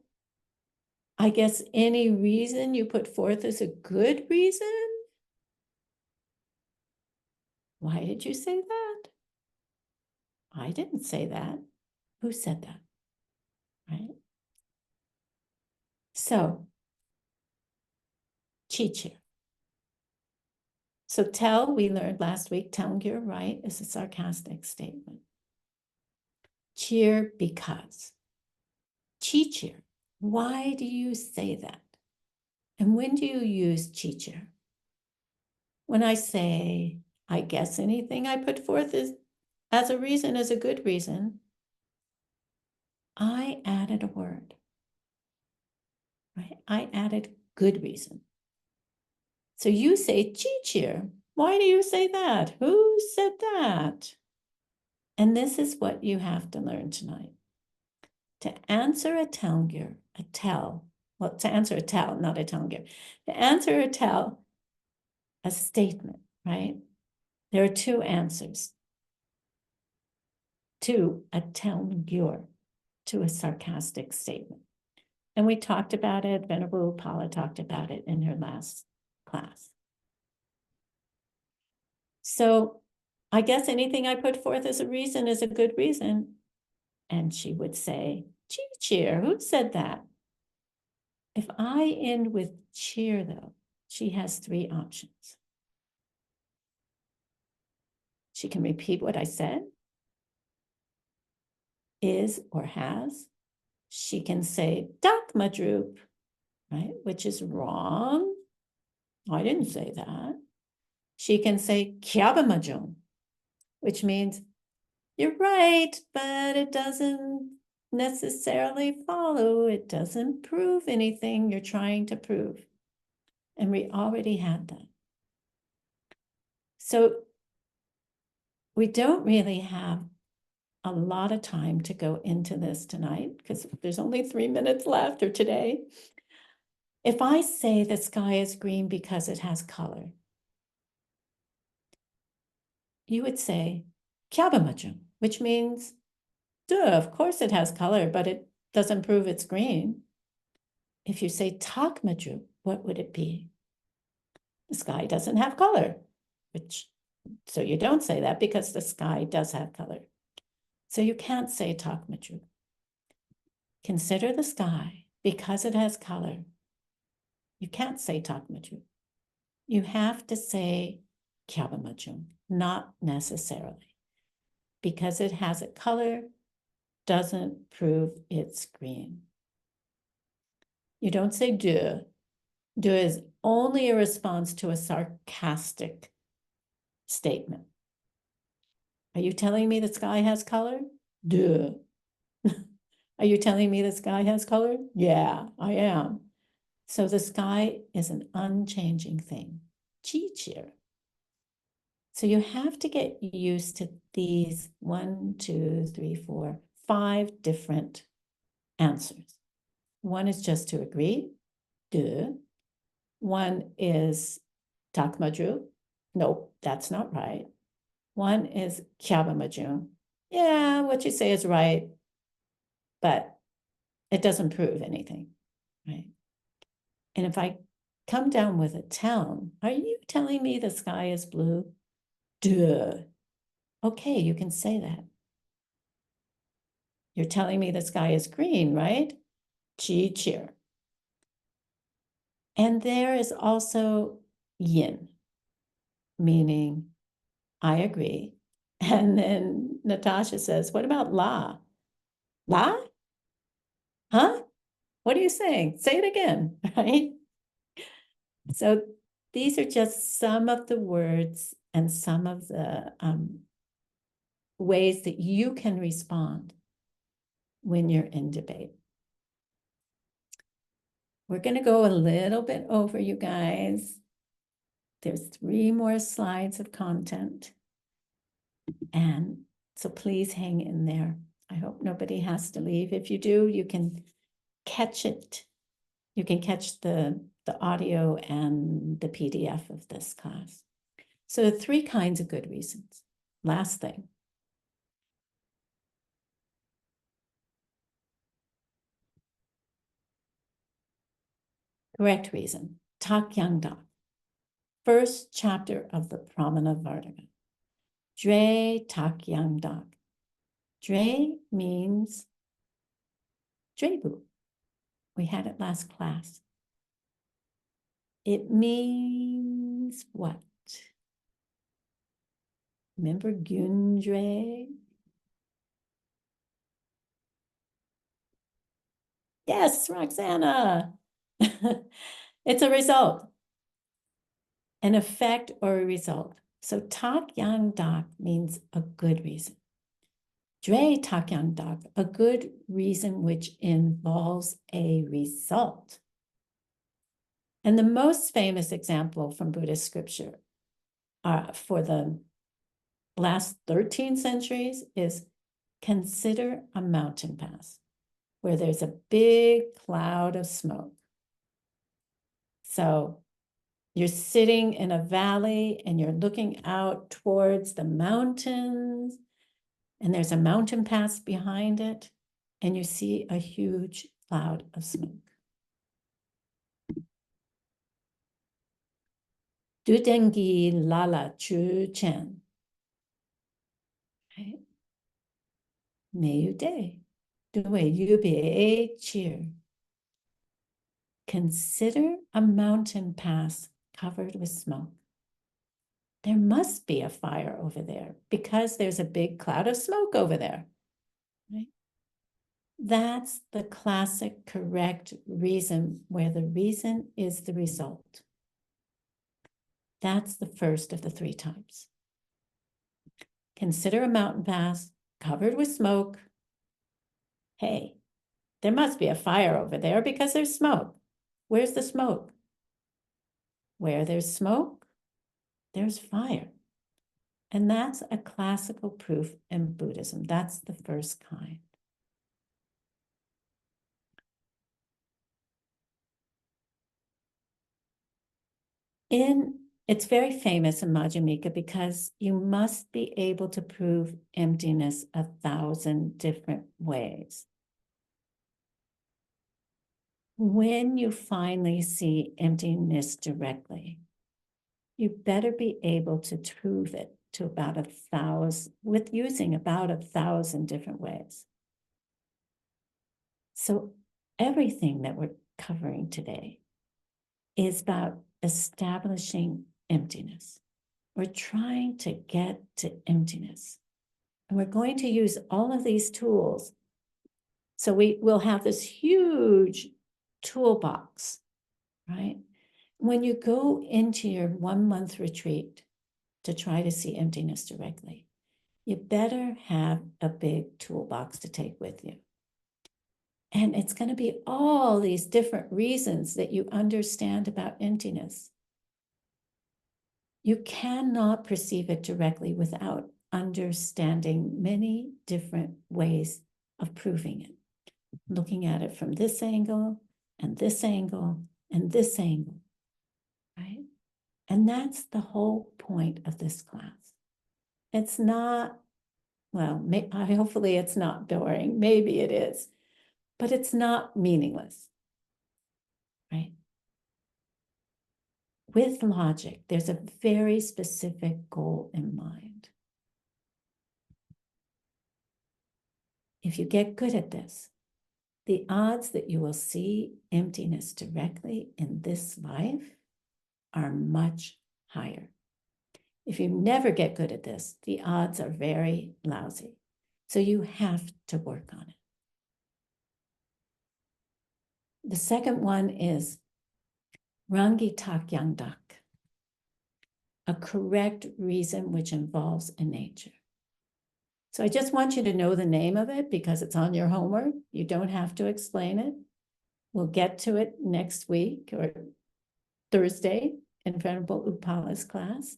I guess any reason you put forth is a good reason? Why did you say that? I didn't say that. Who said that? Right? So, teacher. So tell, we learned last week, telling you're right is a sarcastic statement. Cheer because. Teacher, why do you say that? And when do you use teacher? When I say, I guess anything I put forth is as a reason is a good reason, I added a word, right? I added good reason. So you say teacher. Why do you say that? Who said that? And this is what you have to learn tonight. To answer a tell, well, to answer a tell, not a telnger, to answer a tell, a statement, right? There are two answers to a telnger, to a sarcastic statement. And we talked about it, Venerable Utpala talked about it in her last class. So I guess anything I put forth as a reason is a good reason. And she would say, cheer, who said that? If I end with cheer, though, she has three options. She can repeat what I said, is or has. She can say dak madrup, right, which is wrong. I didn't say that. She can say kyaba majum, which means you're right, but it doesn't necessarily follow. It doesn't prove anything you're trying to prove. And we already had that. So we don't really have a lot of time to go into this tonight because there's only 3 minutes left or today. If I say the sky is green because it has color, you would say kyabamajum, which means, duh, of course it has color, but it doesn't prove it's green. If you say takmaju, what would it be? The sky doesn't have color, so you don't say that because the sky does have color. So you can't say takmaju. Consider the sky because it has color. You can't say takmaju. You have to say kyabamajum, not necessarily. Because it has a color doesn't prove it's green. You don't say duh. Duh is only a response to a sarcastic statement. Are you telling me the sky has color? Duh. Are you telling me the sky has color? Yeah, I am. So the sky is an unchanging thing. Chi-cheer. So you have to get used to these 1, 2, 3, 4, 5 different answers. One is just to agree, duh. One is takmaju. Nope, that's not right. One is kyabamaju. Yeah, what you say is right, but it doesn't prove anything, right? And if I come down with a tell, are you telling me the sky is blue? Duh. Okay, you can say that. You're telling me the sky is green, right? Chi cheer. And there is also yin, meaning I agree, And then Natasha says, what about la? La? Huh? What are you saying? Say it again, right? So these are just some of the words and some of the ways that you can respond when you're in debate. We're going to go a little bit over, you guys. There's 3 more slides of content. And so please hang in there. I hope nobody has to leave. If you do, you can catch it. You can catch the audio and the PDF of this class. So 3 kinds of good reasons. Last thing. Correct reason. Tak Yang Dak. First chapter of the Pramanavartaka. Dre Tak Yang Dak. Dre means Drebu. We had it last class. It means what? Remember Gundre? Yes, Roxana. It's a result, an effect or a result. So Tak Yang Dak means a good reason. Dre Tak Yang Dak, a good reason which involves a result. And the most famous example from Buddhist scripture for the last 13 centuries is consider a mountain pass where there's a big cloud of smoke. So you're sitting in a valley and you're looking out towards the mountains, and there's a mountain pass behind it, and you see a huge cloud of smoke. Du dengi lala chu chen. Right? May day. Du yu be cheer. Consider a mountain pass covered with smoke. There must be a fire over there because there's a big cloud of smoke over there. Right? That's the classic correct reason where the reason is the result. That's the first of the 3 types. Consider a mountain pass covered with smoke. Hey, there must be a fire over there because there's smoke. Where's the smoke? Where there's smoke, there's fire. And that's a classical proof in Buddhism. That's the first kind. It's very famous in Madhyamika because you must be able to prove emptiness 1,000 different ways. When you finally see emptiness directly, you better be able to prove it to about 1,000, with using about 1,000 different ways. So everything that we're covering today is about establishing emptiness. We're trying to get to emptiness. And we're going to use all of these tools. So we'll have this huge toolbox, right? When you go into your 1-month retreat to try to see emptiness directly, you better have a big toolbox to take with you. And it's going to be all these different reasons that you understand about emptiness. You cannot perceive it directly without understanding many different ways of proving it. Looking at it from this angle, and this angle, and this angle, right? And that's the whole point of this class. It's not, well, hopefully it's not boring. Maybe it is, but it's not meaningless, right? With logic, there's a very specific goal in mind. If you get good at this, the odds that you will see emptiness directly in this life are much higher. If you never get good at this, the odds are very lousy. So you have to work on it. The second one is Rangi Tak Yang Dak, a correct reason which involves a nature. So I just want you to know the name of it because it's on your homework. You don't have to explain it. We'll get to it next week or Thursday in Venerable Utpala's class.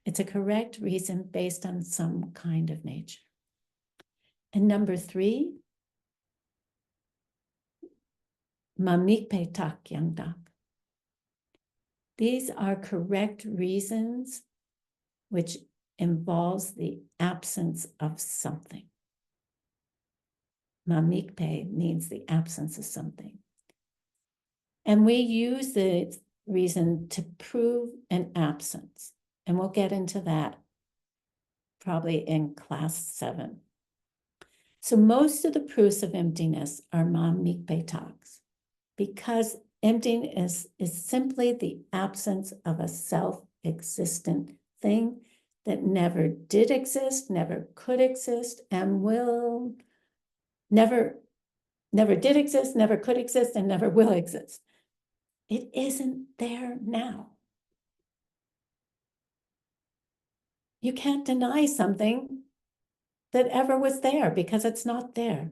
It's a correct reason based on some kind of nature. And number 3, Mamikpe Tak Yang Dak. These are correct reasons which involves the absence of something. Mamikpe means the absence of something. And we use the reason to prove an absence. And we'll get into that probably in class 7. So most of the proofs of emptiness are Mamikpe talks, because emptiness is simply the absence of a self-existent thing that never did exist, never could exist, and will never did exist, never could exist, and never will exist. It isn't there now. You can't deny something that ever was there because it's not there.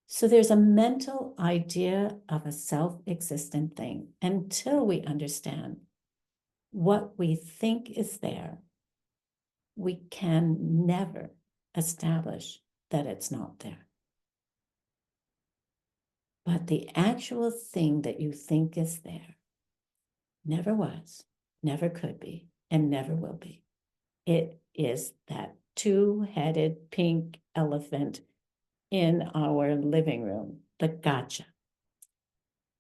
So there's a mental idea of a self-existent thing until we understand what we think is there. We can never establish that it's not there. But the actual thing that you think is there never was, never could be, and never will be. It is that 2-headed pink elephant in our living room, the gotcha,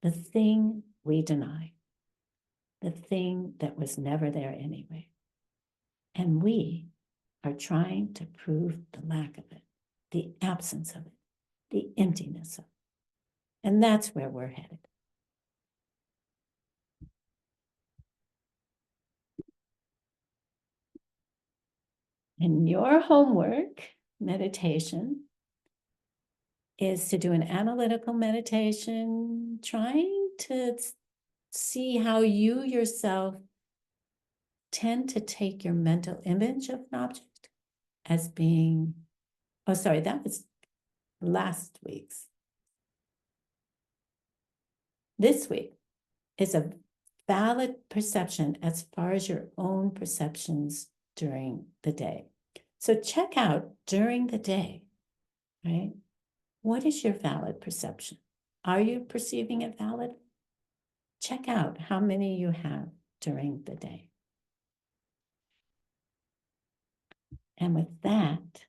the thing we deny, the thing that was never there anyway. And we are trying to prove the lack of it, the absence of it, the emptiness of it. And that's where we're headed. And your homework meditation is to do an analytical meditation, trying to see how you yourself tend to take your mental image of an object as being, oh, sorry, that was last week's. This week is a valid perception as far as your own perceptions during the day. So check out during the day, right? What is your valid perception? Are you perceiving it valid? Check out how many you have during the day. And with that,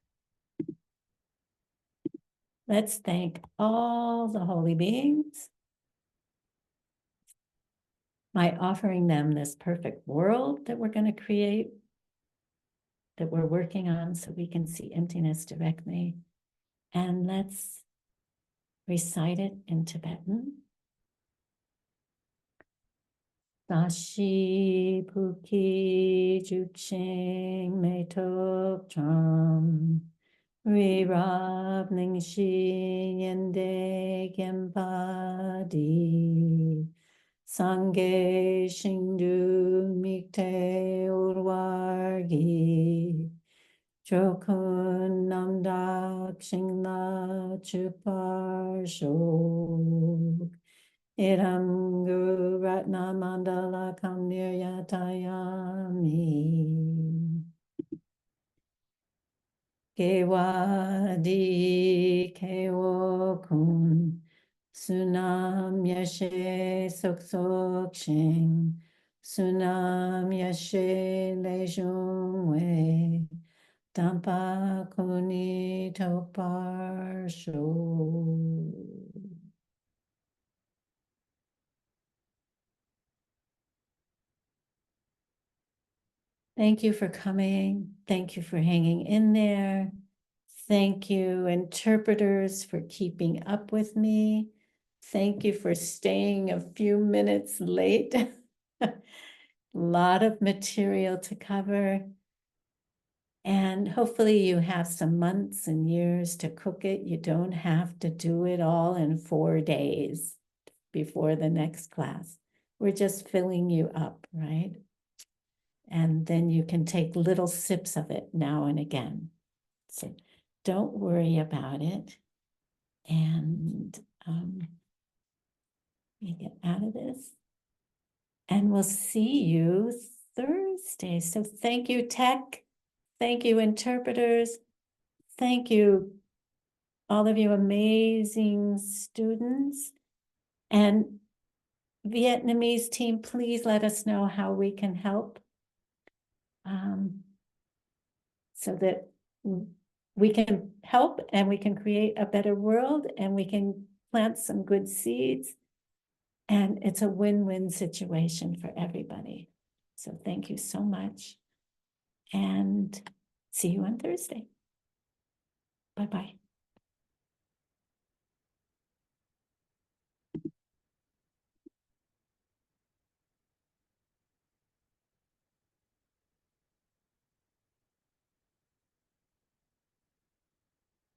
let's thank all the holy beings by offering them this perfect world that we're going to create, that we're working on so we can see emptiness directly. And let's recite it in Tibetan. Dashi Puki Jukshing Metok Cham Rirab Ningshi Yende Gempadi Sangye Shindu Mikte Urwargi Chokun Namdak Shingla Chupar Shok Iram Guru Ratna Mandala Kamnir Yatayami Gewadi Kewokun Sunam Yashe Sok Sok Shing Sunam Yashe Lejungwe Tampa Kuni Topar Sho. Thank you for coming. Thank you for hanging in there. Thank you, interpreters, for keeping up with me. Thank you for staying a few minutes late. lot of material to cover. And hopefully you have some months and years to cook it. You don't have to do it all in 4 days before the next class. We're just filling you up, right? And then you can take little sips of it now and again. So don't worry about it. And let me get out of this. And we'll see you Thursday. So thank you, tech. Thank you, interpreters. Thank you, all of you amazing students. And Vietnamese team, please let us know how we can help. So that we can help and we can create a better world and we can plant some good seeds. And it's a win-win situation for everybody. So thank you so much. And see you on Thursday. Bye-bye.